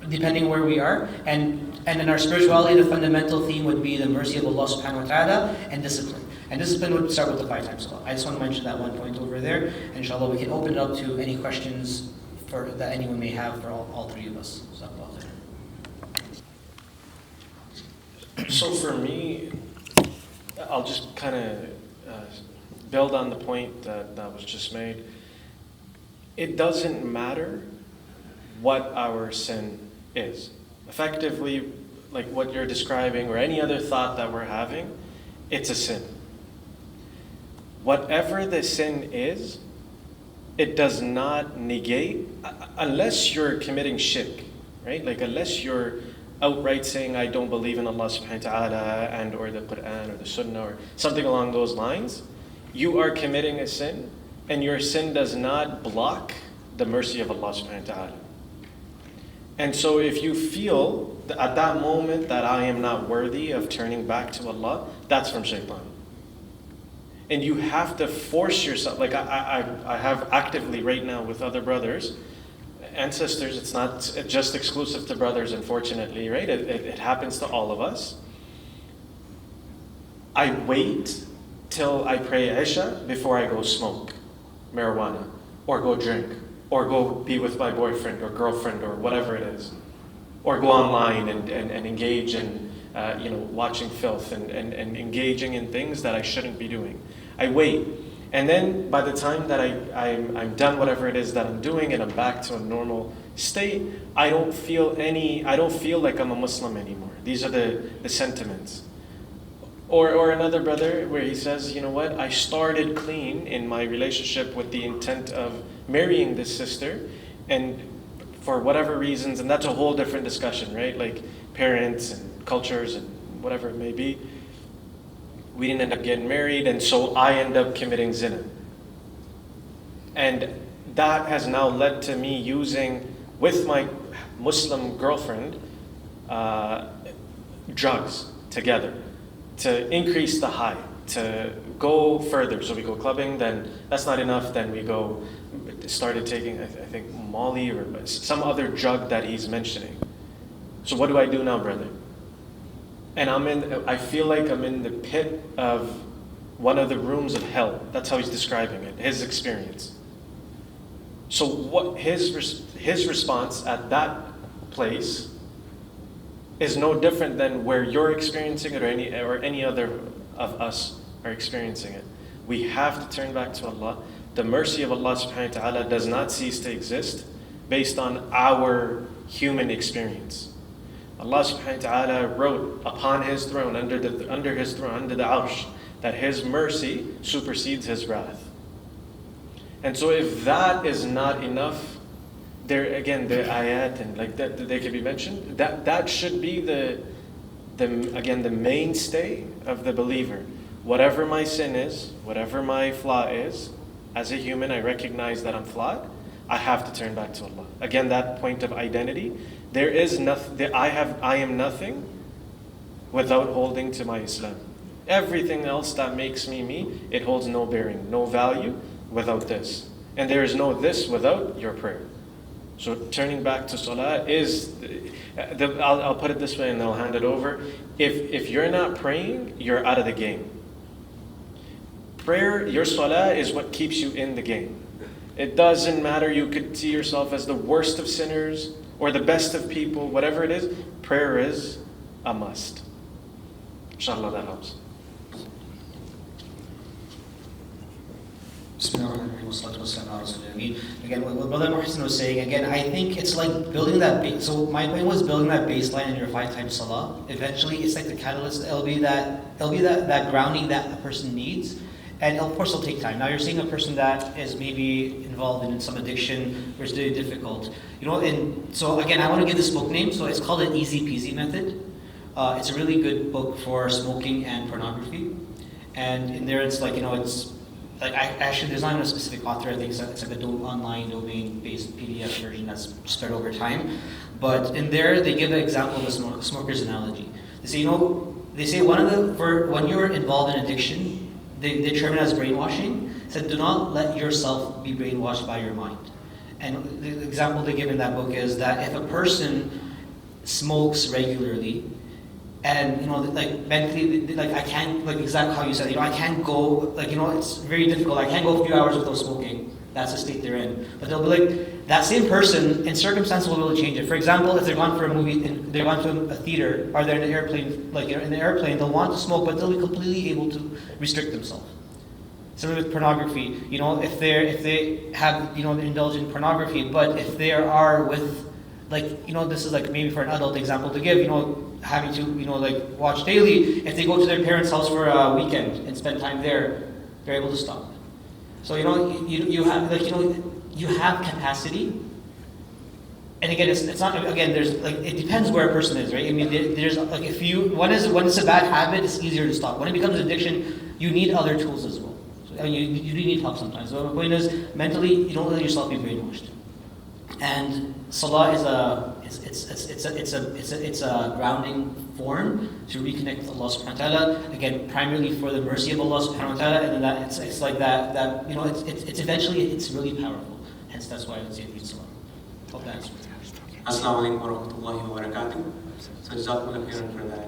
depending where we are, and in our spirituality, the fundamental theme would be the mercy of Allah Subhanahu wa Taala and discipline. And discipline would start with the 5 times salah. I just want to mention that one point over there. Inshallah, we can open it up to any questions that anyone may have for all 3 of us. So for me, I'll just kind of build on the point that was just made. It doesn't matter what our sin is. Effectively, like what you're describing or any other thought that we're having, it's a sin. Whatever the sin is, it does not negate, unless you're committing shirk, right? Like unless you're outright saying, I don't believe in Allah subhanahu wa ta'ala and or the Quran or the Sunnah or something along those lines, you are committing a sin, and your sin does not block the mercy of Allah subhanahu wa ta'ala. And so if you feel at that moment that I am not worthy of turning back to Allah, that's from shaitan. And you have to force yourself, like I have actively right now with other brothers and sisters, it's not just exclusive to brothers, unfortunately, right? It happens to all of us. I wait till I pray Isha before I go smoke marijuana, or go drink, or go be with my boyfriend or girlfriend or whatever it is, or go online and engage in watching filth and engaging in things that I shouldn't be doing. I wait, and then by the time that I'm done whatever it is that I'm doing and I'm back to a normal state, I don't feel like I'm a Muslim anymore. These are the sentiments. Or another brother where he says, you know what, I started clean in my relationship with the intent of marrying this sister, and for whatever reasons, and that's a whole different discussion, right? Like parents and cultures and whatever it may be, we didn't end up getting married, and so I end up committing zina. And that has now led to me using, with my Muslim girlfriend, drugs together to increase the high, to go further. So we go clubbing, then that's not enough, then we started taking, I think, Molly or some other drug that he's mentioning. So what do I do now, brother? And I feel like I'm in the pit of one of the rooms of hell. That's how he's describing it, his experience. So what his response at that place is no different than where you're experiencing it or any other of us are experiencing it. We have to turn back to Allah. The mercy of Allah subhanahu wa ta'ala does not cease to exist based on our human experience. Allah subhanahu wa ta'ala wrote upon His throne, under His throne, under the arsh, that His mercy supersedes His wrath. And so if that is not enough, there again, the ayat and like that they can be mentioned, that should be the mainstay of the believer. Whatever my sin is, whatever my flaw is, as a human, I recognize that I'm flawed. I have to turn back to Allah. Again, that point of identity. There is nothing. I am nothing without holding to my Islam. Everything else that makes me, it holds no bearing, no value without this. And there is no this without your prayer. So turning back to salah is, I'll put it this way and then I'll hand it over. If you're not praying, you're out of the game. Prayer, your salah is what keeps you in the game. It doesn't matter, you could see yourself as the worst of sinners or the best of people, whatever it is. prayer is a must. Inshallah, that helps. Again, what Brother Muhsin was saying, again, I think it's like building that base. So my point was building that baseline in your 5 times salah. Eventually, it's like the catalyst. It'll be that grounding that a person needs. And of course, it'll take time. Now, you're seeing a person that is maybe involved in some addiction, where it's very difficult. And so again, I want to give this book name. So it's called An Easy Peasy Method. It's a really good book for smoking and pornography. And in there, it's like, it's like there's not even a specific author. I think it's like a online domain-based PDF version that's spread over time. But in there, they give an example of a smoker's analogy. They say when you're involved in addiction, they term it as brainwashing. Said, do not let yourself be brainwashed by your mind. And the example they give in that book is that if a person smokes regularly, and like mentally, like I can't, like exactly how you said, I can't go, like it's very difficult. I can't go a few hours without smoking. That's the state they're in. But they'll be like, that same person in circumstances will really change it. For example, if they're gone for a movie, they're gone to a theater, or they're in an airplane, in the airplane, they'll want to smoke, but they'll be completely able to restrict themselves. Similar with pornography, if they have, indulge in pornography, but if they are with, this is like maybe for an adult example to give, having to, watch daily, if they go to their parents' house for a weekend and spend time there, they're able to stop. So, you have capacity. And again, it's not, again, there's it depends where a person is, right? I mean, there's when it's a bad habit, it's easier to stop. When it becomes addiction, you need other tools as well. So, you do need help sometimes. So the point is, mentally, you don't let yourself be brainwashed. And salah is a grounding form to reconnect with Allah subhanahu wa ta'ala. Again, primarily for the mercy of Allah subhanahu wa ta'ala, and then it's like that it's eventually it's really powerful. Hence that's why I would say read salah. Hope that answers. Assalamu alaikum wa rahmatullahi wa barakatuh. So Jazakumullah khairan for that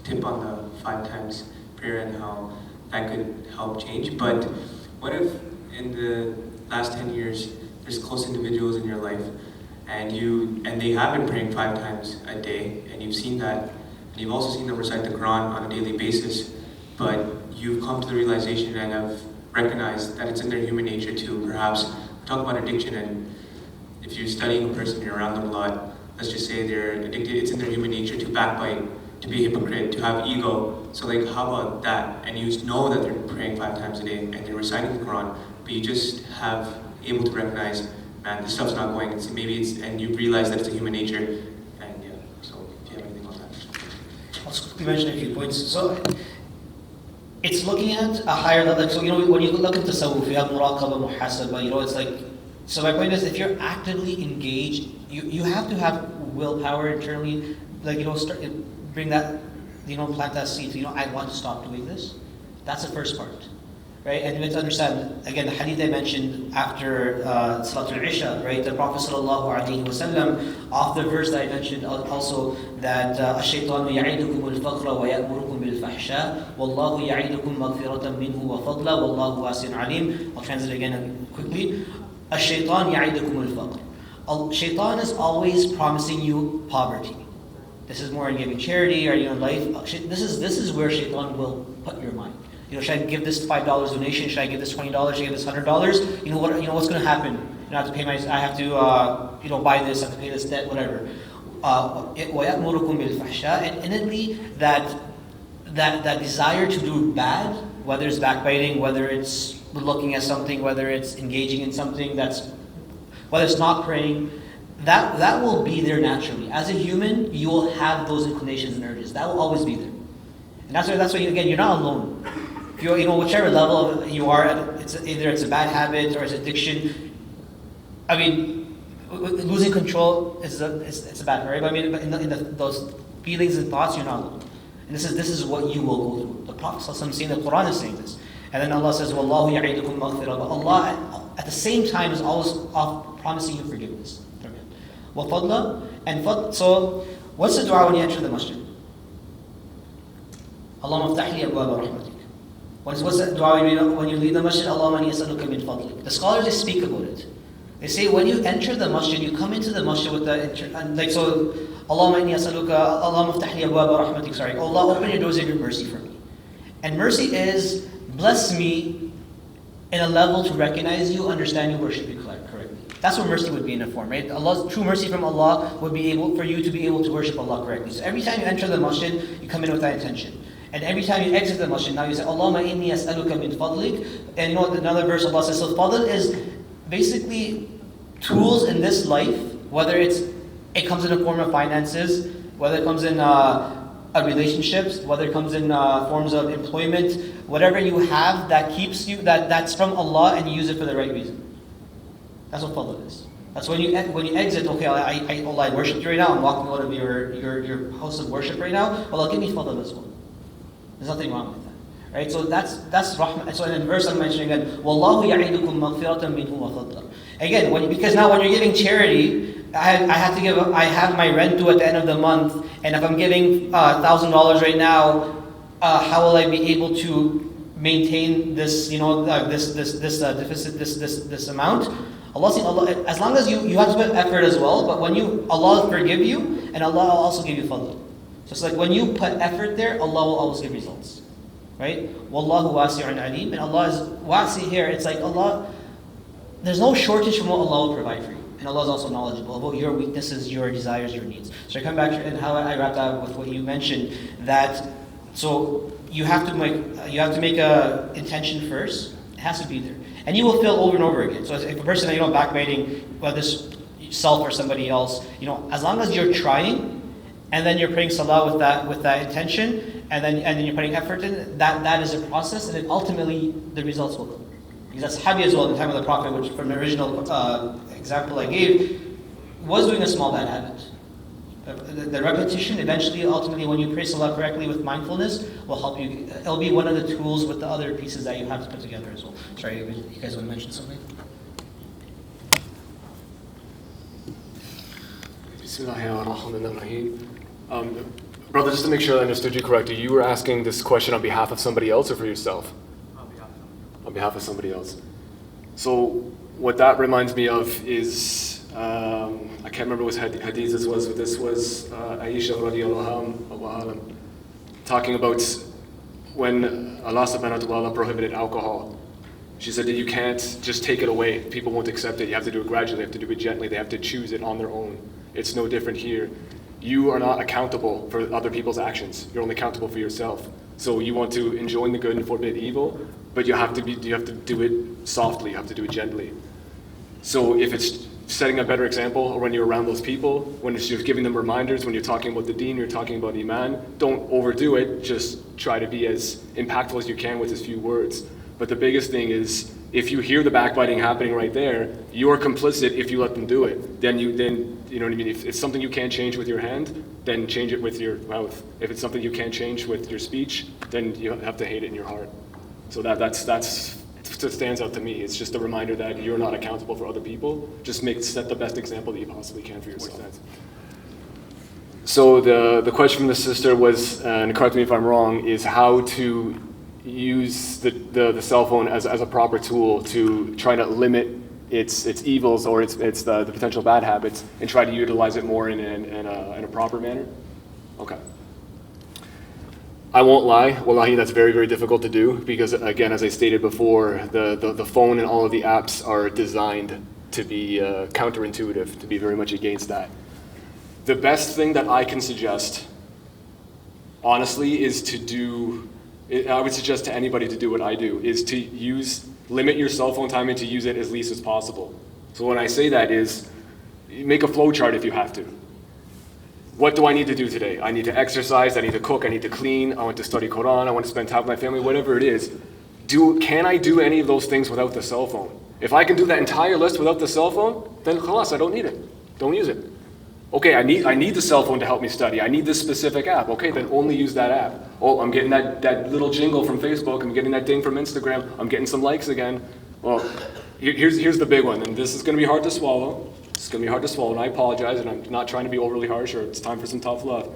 tip on the 5 times prayer and how that could help change. But what if in the last 10 years there's close individuals in your life and they have been praying 5 times a day, and you've seen that, and you've also seen them recite the Quran on a daily basis, but you've come to the realization and have recognized that it's in their human nature to perhaps talk about addiction, and if you're studying a person, you're around them a lot, let's just say they're addicted, it's in their human nature to backbite, to be a hypocrite, to have ego. So how about that? And you know that they're praying 5 times a day and they're reciting the Quran, but you just have able to recognize, man, this stuff's not going. And you realize that it's a human nature. And yeah, so if you have anything on that. I'll just quickly mention a few points. So it's looking at a higher level. So when you look at tasawwuf, you have muraqabah, muhasabah. It's like. So my point is, if you're actively engaged, you have to have willpower internally. Start bring that, plant that seed. I want to stop doing this. That's the first part. Right, and you have to understand, again, the hadith I mentioned after Salatul Isha, right? The Prophet ﷺ, off the verse that I mentioned also, that الشيطان يعيدكم الفقر ويأمركم بالفحشاء والله يعيدكم مغفرة منه وفضلا والله واسع عليم. I'll translate again quickly. الشيطان يعيدكم الفقر. Shaitan is always promising you poverty. This is more in giving charity or life. This is where Shaitan will put your mind. Should I give this $5 donation? Should I give this $20? Should I give this $100? What's going to happen? I have to pay I have to buy this. I have to pay this debt, whatever. وَيَأْمُرُكُمْ بِالْفَحْشَاءِ, and innately that desire to do bad, whether it's backbiting, whether it's looking at something, whether it's engaging in something whether it's not praying, that will be there naturally. As a human, you will have those inclinations and urges. That will always be there. And that's why again, you're not alone. If whichever level you are at, either it's a bad habit or it's addiction. I mean, losing control it's a bad, right? But in those feelings and thoughts, you're not alone. And this is what you will go through. The Prophet ﷺ saying, the Quran is saying this, and then Allah says, "Wallahu ya'idukum maghfirah." But Allah at the same time is always promising you forgiveness. Wa fadla and fadl. So, what's the dua when you enter the masjid? Allahumma aftah li abwaaba rahmatik. What's the dua when you leave the masjid? Allahumma inni as'aluka min fadlik. The scholars, they speak about it. They say when you enter the masjid, you come into the masjid with Allahumma inni as'aluka, Allahumma aftah li abwaba rahmatik, sorry. Allah, open your doors of your mercy for me. And mercy is, bless me in a level to recognize you, understand you, worship you correctly. That's what mercy would be in a form, right? Allah's true mercy from Allah would be able for you to be able to worship Allah correctly. So every time you enter the masjid, you come in with that intention. And every time you exit the masjid, now you say, Allahumma inni as'aluka min fadlik. And you know what another verse Allah says, so fadl is basically tools in this life, whether it comes in the form of finances, whether it comes in relationships, whether it comes in forms of employment, whatever you have that keeps you, that's from Allah and you use it for the right reason. That's what fadl is. That's when you exit, okay, Allah, I worship you right now, I'm walking out of your house of worship right now, Allah, give me fadl as well. There's nothing wrong with that. Right? So that's rahmah. So in the verse I'm mentioning again, Wallahu ya'idukum maghfiratan minhu wa fadla. Again, because now when you're giving charity, I have my rent due at the end of the month, and if I'm giving $1,000 right now, how will I be able to maintain this, this deficit, this amount? Allah, as long as you have to put effort as well, but when Allah will forgive you, and Allah will also give you fadl. So it's like when you put effort there, Allah will always give results. Right? Wallahu wasi'un alim. And Allah is wasi here. It's like Allah, there's no shortage from what Allah will provide for you. And Allah is also knowledgeable about your weaknesses, your desires, your needs. So I come back to and how I wrapped up with what you mentioned, that so you have to make a intention first. It has to be there. And you will fail over and over again. So if a person, backbiting, whether this self or somebody else, as long as you're trying, and then you're praying salah with that intention, and then you're putting effort in, that is a process, and then ultimately the results will come. Because that's Sahabi as well, at the time of the Prophet, which from the original example I gave, was doing a small bad habit. The repetition, eventually, ultimately, when you pray salah correctly with mindfulness, will help you. It'll be one of the tools with the other pieces that you have to put together as well. Sorry, you guys want to mention something? Bismillahirrahmanirrahim. Brother, just to make sure I understood you correctly, you were asking this question on behalf of somebody else or for yourself? On behalf of somebody else. So what that reminds me of is, I can't remember what hadith this was, but this was Aisha radiallahu anha talking about when Allah subhanahu wa ta'ala prohibited alcohol. She said that you can't just take it away. People won't accept it. You have to do it gradually. You have to do it gently. They have to choose it on their own. It's no different here. You are not accountable for other people's actions. You're only accountable for yourself. So you want to enjoin the good and forbid evil, but you have to do it softly. You have to do it gently. So if it's setting a better example, or when you're around those people, when it's just giving them reminders, when you're talking about the deen, you're talking about iman, don't overdo it. Just try to be as impactful as you can with as few words. But the biggest thing is, if you hear the backbiting happening right there, you're complicit if you let them do it. Then you know what I mean? If it's something you can't change with your hand, then change it with your mouth. If it's something you can't change with your speech, then you have to hate it in your heart. So that's what stands out to me. It's just a reminder that you're not accountable for other people. Just set the best example that you possibly can for yourself. So the question from the sister was, and correct me if I'm wrong, is how to use the cell phone as a proper tool to try to limit its evils or its the potential bad habits, and try to utilize it more in a proper manner. Okay. I won't lie, wallahi, that's very, very difficult to do because, again, as I stated before, the phone and all of the apps are designed to be counterintuitive, to be very much against that. The best thing that I can suggest, honestly, is I would suggest to anybody to do what I do, is to limit your cell phone time and to use it as least as possible. So when I say that is, make a flow chart if you have to. What do I need to do today? I need to exercise, I need to cook, I need to clean, I want to study Quran, I want to spend time with my family, whatever it is. Can I do any of those things without the cell phone? If I can do that entire list without the cell phone, then khalas, I don't need it. Don't use it. Okay, I need the cell phone to help me study. I need this specific app. Okay, then only use that app. Oh, I'm getting that little jingle from Facebook. I'm getting that ding from Instagram. I'm getting some likes again. Well, here's the big one, and this is going to be hard to swallow. It's going to be hard to swallow, and I apologize, and I'm not trying to be overly harsh, or it's time for some tough love.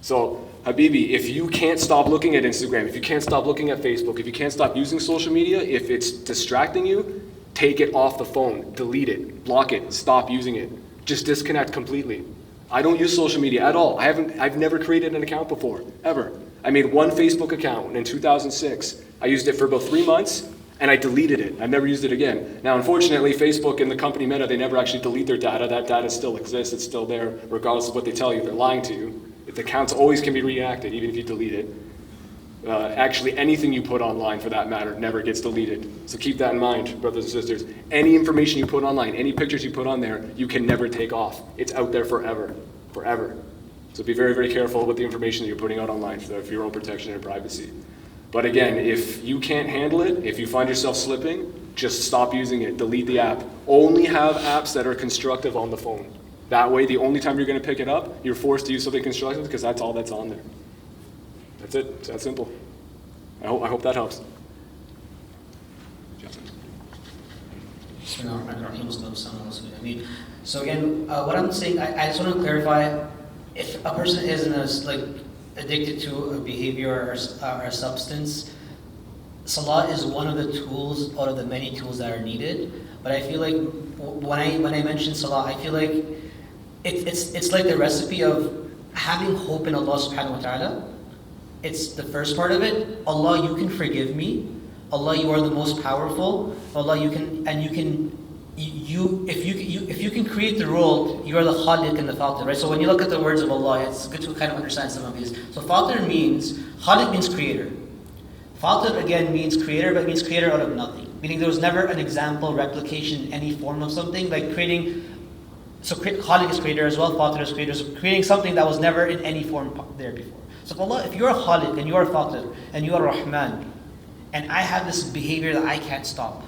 So, Habibi, if you can't stop looking at Instagram, if you can't stop looking at Facebook, if you can't stop using social media, if it's distracting you, take it off the phone, delete it, block it, stop using it. Just disconnect completely. I don't use social media at all. I've never created an account before, ever. I made one Facebook account in 2006. I used it for about 3 months, and I deleted it. I've never used it again. Now, unfortunately, Facebook and the company Meta, they never actually delete their data. That data still exists. It's still there, regardless of what they tell you. They're lying to you. The accounts always can be reacted, even if you delete it. Actually, anything you put online, for that matter, never gets deleted. So keep that in mind, brothers and sisters. Any information you put online, any pictures you put on there, you can never take off. It's out there forever, forever. So be very, very careful with the information that you're putting out online for your own protection and privacy. But again, if you can't handle it, if you find yourself slipping, just stop using it, delete the app. Only have apps that are constructive on the phone. That way, the only time you're going to pick it up, you're forced to use something constructive because that's all that's on there. That's it. It's that simple. I hope that helps. So again, what I'm saying, I just want to clarify, if a person is addicted to a behavior or a substance, salah is one of the tools out of the many tools that are needed. But I feel like when I mention salah, I feel like it's like the recipe of having hope in Allah subhanahu wa ta'ala. It's the first part of it. Allah, you can forgive me. Allah, you are the most powerful. Allah, you can, and you can, if you can create the world, you are the Khaliq and the Fatir, right? So when you look at the words of Allah, it's good to kind of understand some of these. So Fatir means, Khaliq means creator. Fatir again means creator, but it means creator out of nothing. Meaning there was never an example, replication in any form of something, like creating. So Khaliq is creator as well, Fatir is creator, so creating something that was never in any form there before. So Allah, if you are Khaliq and you are Fatir and you are Rahman, and I have this behavior that I can't stop,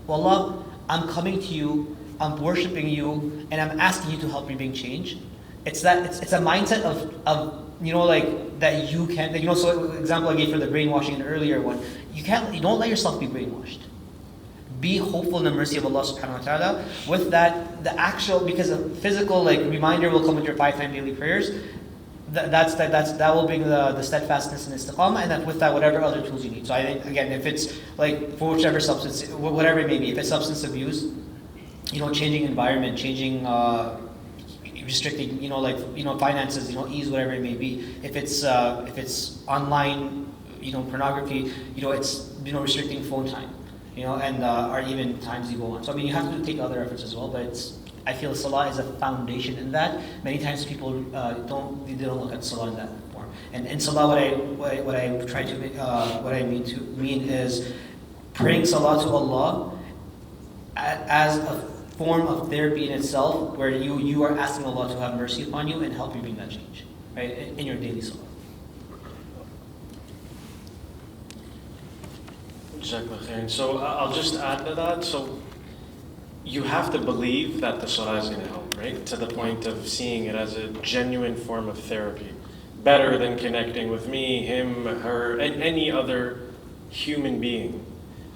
well, Allah, I'm coming to you, I'm worshiping you, and I'm asking you to help me bring change. It's a mindset of that you can, so example I gave for the brainwashing in the earlier one, you don't let yourself be brainwashed. Be hopeful in the mercy of Allah subhanahu wa ta'ala. With that, because a physical reminder will come with your 5 times daily prayers. That will bring the steadfastness and istiqamah, and then with that, whatever other tools you need. So I think, again, if it's for whichever substance, whatever it may be, if it's substance abuse, changing environment, changing, restricting, finances, ease, whatever it may be. If it's online, pornography, it's, restricting phone time, and or even times you go on. So I mean, you have to take other efforts as well, but I feel Salah is a foundation in that. Many times people don't look at Salah in that form. And in Salah, what I mean is praying Salah to Allah as a form of therapy in itself, where you are asking Allah to have mercy upon you and help you bring that change, right, in your daily Salah. So I'll just add to that. So you have to believe that the salah is going to help, right? To the point of seeing it as a genuine form of therapy. Better than connecting with me, him, her, and any other human being.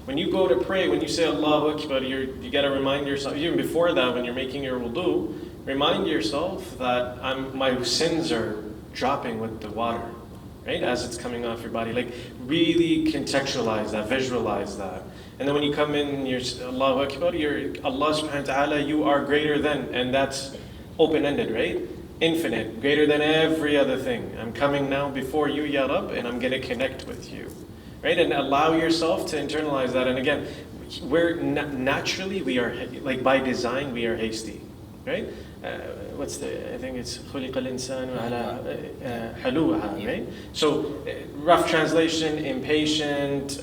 When you go to pray, when you say Allahu Akbar, you got to remind yourself, even before that, when you're making your wudu, remind yourself that my sins are dropping with the water, right? As it's coming off your body. Really contextualize that, visualize that. And then when you come in, you're Allahu Akbar, you're Allah subhanahu wa ta'ala, you are greater than, and that's open-ended, right? Infinite, greater than every other thing. I'm coming now before you, Ya Rab, and I'm going to connect with you, right? And allow yourself to internalize that. And again, naturally, we are, by design, we are hasty, right? I think it's خُلِقَ الْإِنسَانُ عَلَى حَلُوَهَا, right? So, rough translation, impatient,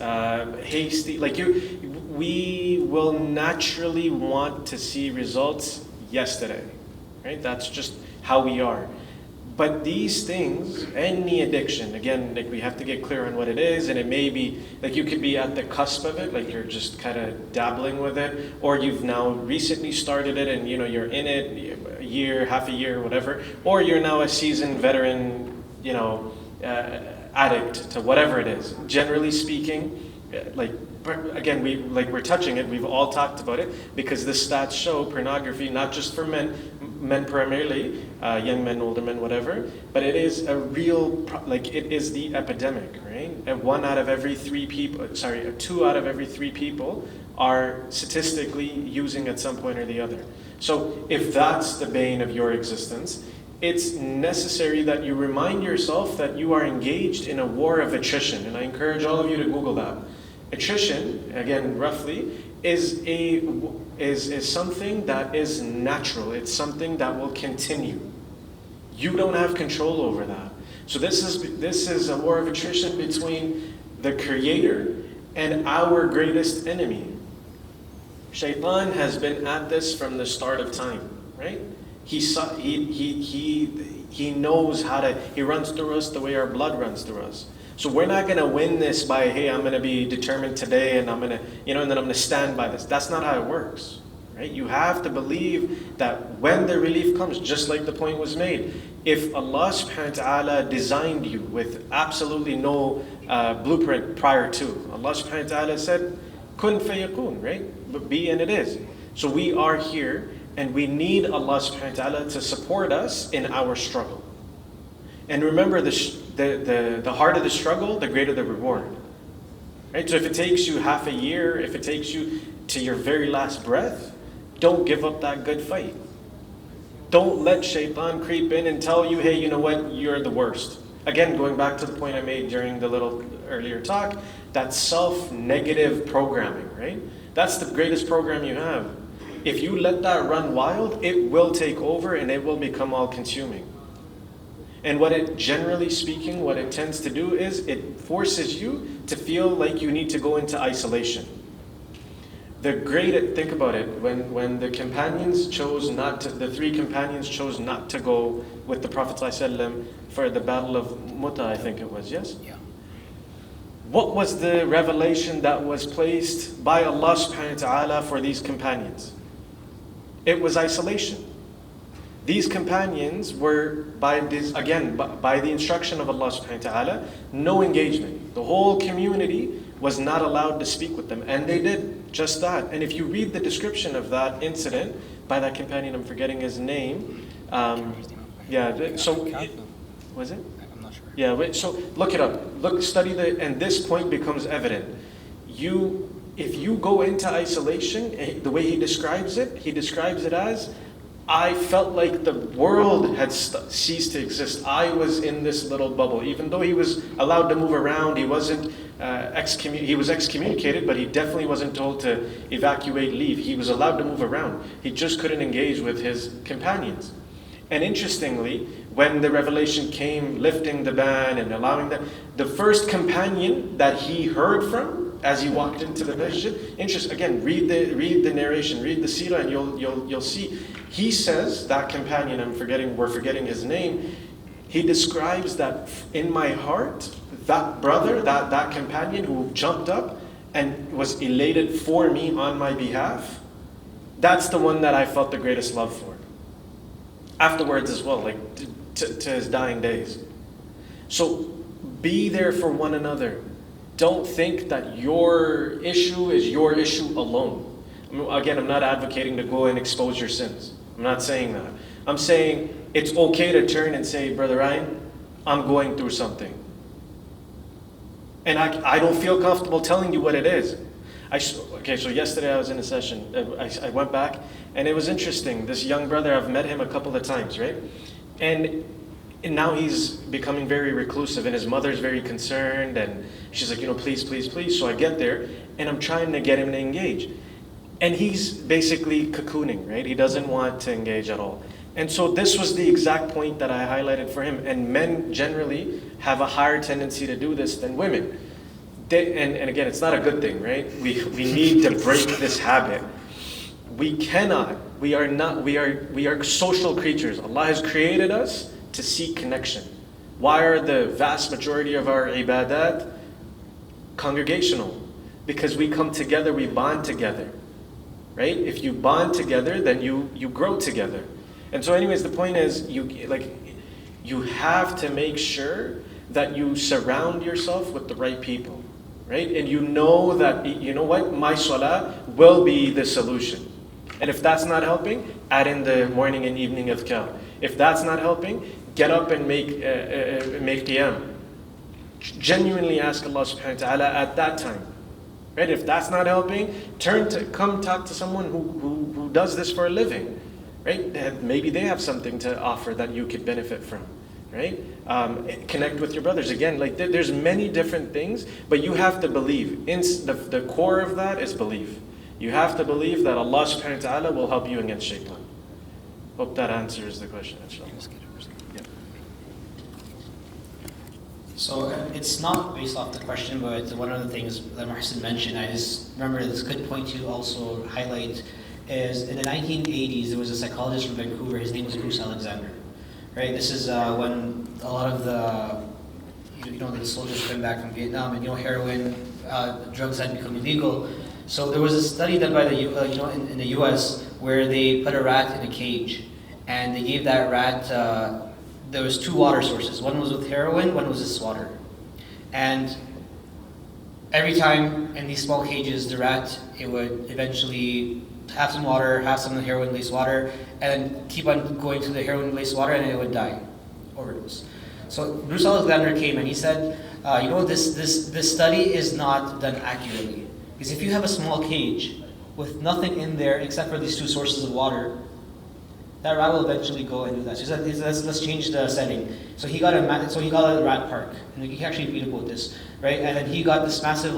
hasty, we will naturally want to see results yesterday, right? That's just how we are. But these things, any addiction, again, we have to get clear on what it is, and it may be, you could be at the cusp of it, you're just kind of dabbling with it, or you've now recently started it and, you're in it a year, half a year, whatever, or you're now a seasoned veteran, addict to whatever it is. Generally speaking, again, we're touching it, we've all talked about it, because the stats show pornography, not just for men primarily, young men, older men, whatever, but it is a real, it is the epidemic, right? And 2 out of every 3 people are statistically using at some point or the other. So if that's the bane of your existence, it's necessary that you remind yourself that you are engaged in a war of attrition. And I encourage all of you to Google that. Attrition, again, roughly, is something that is natural. It's something that will continue. You don't have control over that. So this is a war of attrition between the Creator and our greatest enemy. Shaitan has been at this from the start of time, right? He knows how to, he runs through us the way our blood runs through us. So we're not going to win this by, hey, I'm going to be determined today and I'm going to, and then I'm going to stand by this. That's not how it works, right? You have to believe that when the relief comes, just like the point was made, if Allah subhanahu wa ta'ala designed you with absolutely no blueprint prior to, Allah subhanahu wa ta'ala said, kun fayakun, right? But be and it is. So we are here and we need Allah subhanahu wa ta'ala to support us in our struggle. And remember, the harder the struggle, the greater the reward. Right? So if it takes you half a year, if it takes you to your very last breath, don't give up that good fight. Don't let shaitan creep in and tell you, hey, you know what, you're the worst. Again, going back to the point I made during the little earlier talk, that self-negative programming, right? That's the greatest program you have. If you let that run wild, it will take over and it will become all-consuming. And what it, generally speaking, what it tends to do is it forces you to feel like you need to go into isolation. Think about it, when the companions chose not to, the three companions chose not to go with the Prophet ﷺ for the Battle of Muta, I think it was, yes? Yeah. What was the revelation that was placed by Allah subhanahu wa ta'ala for these companions? It was isolation. These companions were, by the instruction of Allah subhanahu wa ta'ala, no engagement. The whole community was not allowed to speak with them. And they did just that. And if you read the description of that incident by that companion, I'm forgetting his name. Was it? I'm not sure. Yeah, so look it up. And this point becomes evident. If you go into isolation, the way he describes it as, I felt like the world had ceased to exist. I was in this little bubble. Even though he was allowed to move around, he wasn't he was excommunicated, but he definitely wasn't told to evacuate, leave. He was allowed to move around. He just couldn't engage with his companions. And interestingly, when the revelation came, lifting the ban and allowing them, the first companion that he heard from as he walked into the masjid, again, read the narration, read the seerah, and you'll see. He says, that companion, we're forgetting his name, he describes that in my heart, that brother, that companion who jumped up and was elated for me on my behalf, that's the one that I felt the greatest love for. Afterwards as well, like to his dying days. So be there for one another. Don't think that your issue is your issue alone. Again, I'm not advocating to go and expose your sins. I'm not saying that. I'm saying it's okay to turn and say, Brother Ryan, I'm going through something. And I don't feel comfortable telling you what it is. So yesterday I was in a session. I went back, and it was interesting. This young brother, I've met him a couple of times, right? And now he's becoming very reclusive, and his mother's very concerned, and she's like, please, please, please. So I get there, and I'm trying to get him to engage. And he's basically cocooning, right? He doesn't want to engage at all. And so this was the exact point that I highlighted for him. And men generally have a higher tendency to do this than women. And again, it's not a good thing, right? We need to break this habit. We are social creatures. Allah has created us to seek connection. Why are the vast majority of our ibadat congregational? Because we come together, we bond together. Right? If you bond together, then you grow together. And so anyways, the point is, you have to make sure that you surround yourself with the right people. Right? And you know that, my salah will be the solution. And if that's not helping, add in the morning and evening adhkar. If that's not helping, get up and make Qiyam. Genuinely ask Allah subhanahu wa ta'ala at that time. Right? If that's not helping, come talk to someone who does this for a living. right? Maybe they have something to offer that you could benefit from, right? Connect with your brothers. Again, like there's many different things, but you have to believe. The core of that is belief. You have to believe that Allah subhanahu wa ta'ala will help you against shaitan. Hope that answers the question, inshallah. Yeah. So it's not based off the question, but one of the things that Muhsin mentioned, I just remember this good point to also highlight is in the 1980s, there was a psychologist from Vancouver, his name was Bruce Alexander. Right, this is when a lot of the soldiers came back from Vietnam, and heroin, drugs had become illegal. So there was a study done by the in the U.S. where they put a rat in a cage, and they gave that rat. There was 2 water sources. One was with heroin, one was with water, and every time in these small cages, the rat it would eventually have some water, have some heroin-laced water, and keep on going to the heroin-laced water, and it would die, overdose. So Bruce Alexander came and he said, this study is not done accurately. Because if you have a small cage with nothing in there except for these 2 sources of water, that rat will eventually go and do that. So he said, let's change the setting. So he got a rat park, and you can actually read about this, right? And then he got this massive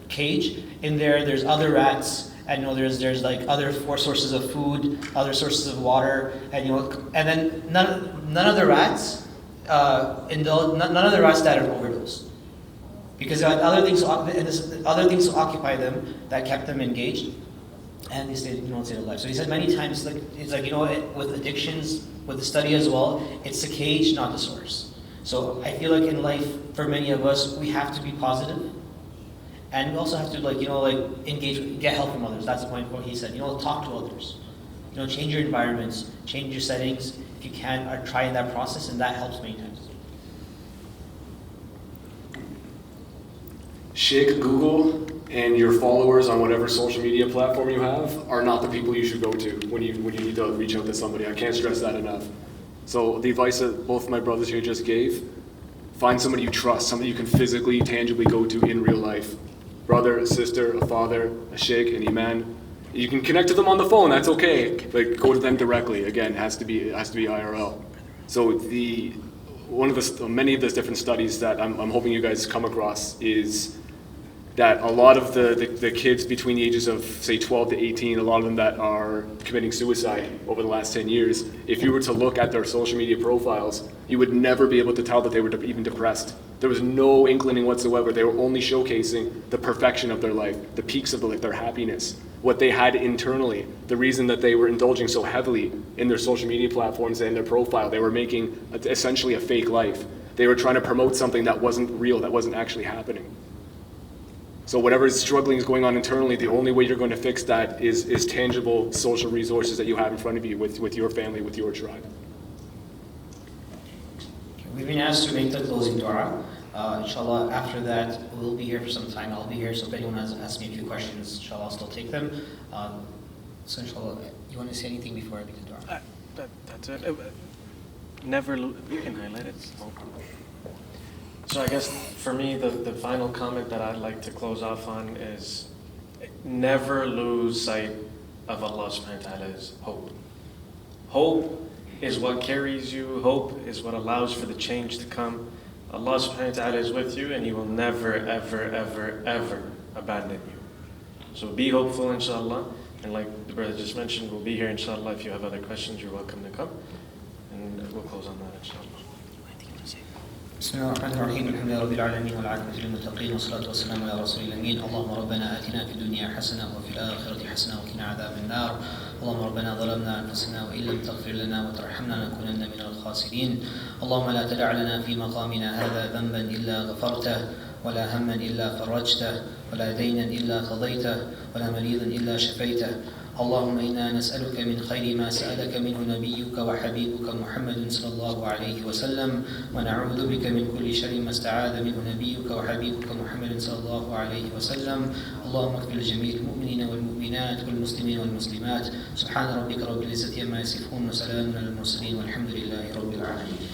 cage. In there, there's other rats. And there's like other 4 sources of food, other sources of water, and and then none of the rats none of the rats died of overdose, because they had other things to occupy them that kept them engaged, and they stayed alive. So he said many times, with addictions, with the study as well, it's the cage, not the source. So I feel like in life, for many of us, we have to be positive. And we also have to engage, get help from others. That's the point of what he said. Talk to others. Change your environments, change your settings if you can, or try that process, and that helps many times. Sheikh, Google, and your followers on whatever social media platform you have are not the people you should go to when you need to reach out to somebody. I can't stress that enough. So the advice that both my brothers here just gave, find somebody you trust, somebody you can physically, tangibly go to in real life. Brother, a sister, a father, a sheikh, an imam. You can connect to them on the phone, that's okay, but go to them directly. Again, it has to be IRL. So many of those different studies that I'm hoping you guys come across is that a lot of the kids between the ages of, say, 12 to 18, a lot of them that are committing suicide over the last 10 years, if you were to look at their social media profiles, you would never be able to tell that they were even depressed. There was no inkling whatsoever. They were only showcasing the perfection of their life, the peaks of their happiness, what they had internally, the reason that they were indulging so heavily in their social media platforms and their profile. They were making essentially a fake life. They were trying to promote something that wasn't real, that wasn't actually happening. So whatever struggling is going on internally, the only way you're going to fix that is tangible social resources that you have in front of you with your family, with your tribe. We've been asked to make the closing dua. Inshallah, after that, we'll be here for some time. I'll be here, so if anyone has asked me a few questions, inshallah, I'll still take them. So inshallah, you want to say anything before I make the dua? That's it. You can highlight it. So I guess for me, the final comment that I'd like to close off on is never lose sight of Allah subhanahu wa ta'ala's hope. Hope is what carries you. Hope is what allows for the change to come. Allah subhanahu wa ta'ala is with you, and He will never, ever, ever, ever abandon you. So be hopeful, inshallah. And like the brother just mentioned, we'll be here, inshallah. If you have other questions, you're welcome to come. And we'll close on that, inshallah. بسم الله الرحمن الرحيم الحمد لله رب العالمين والعاقبة للمتقين والصلاة والسلام على رسول الأمين اللهم ربنا آتنا في الدنيا حسنة وفي الآخرة حسنة وقنا عذاب النار اللهم ربنا ظلمنا أنفسنا وإن لم تغفر لنا وترحمنا لنكونن من الخاسرين اللهم لا تدع لنا في مقامنا هذا ذنبا إلا غفرته ولا هما إلا فرجته ولا دينا إلا قضيته ولا مريضا إلا شفيته اللهم إنا نسألك من خير ما سألك منه نبيك وحبيبك محمد صلى الله عليه وسلم ونعوذ بك من كل شر ما استعاذ منه نبيك وحبيبك محمد صلى الله عليه وسلم اللهم اغفر لجميع المؤمنين والمؤمنات والمسلمين والمسلمات سبحان ربك رب العزة عما يصفون وسلام على المرسلين والحمد لله رب العالمين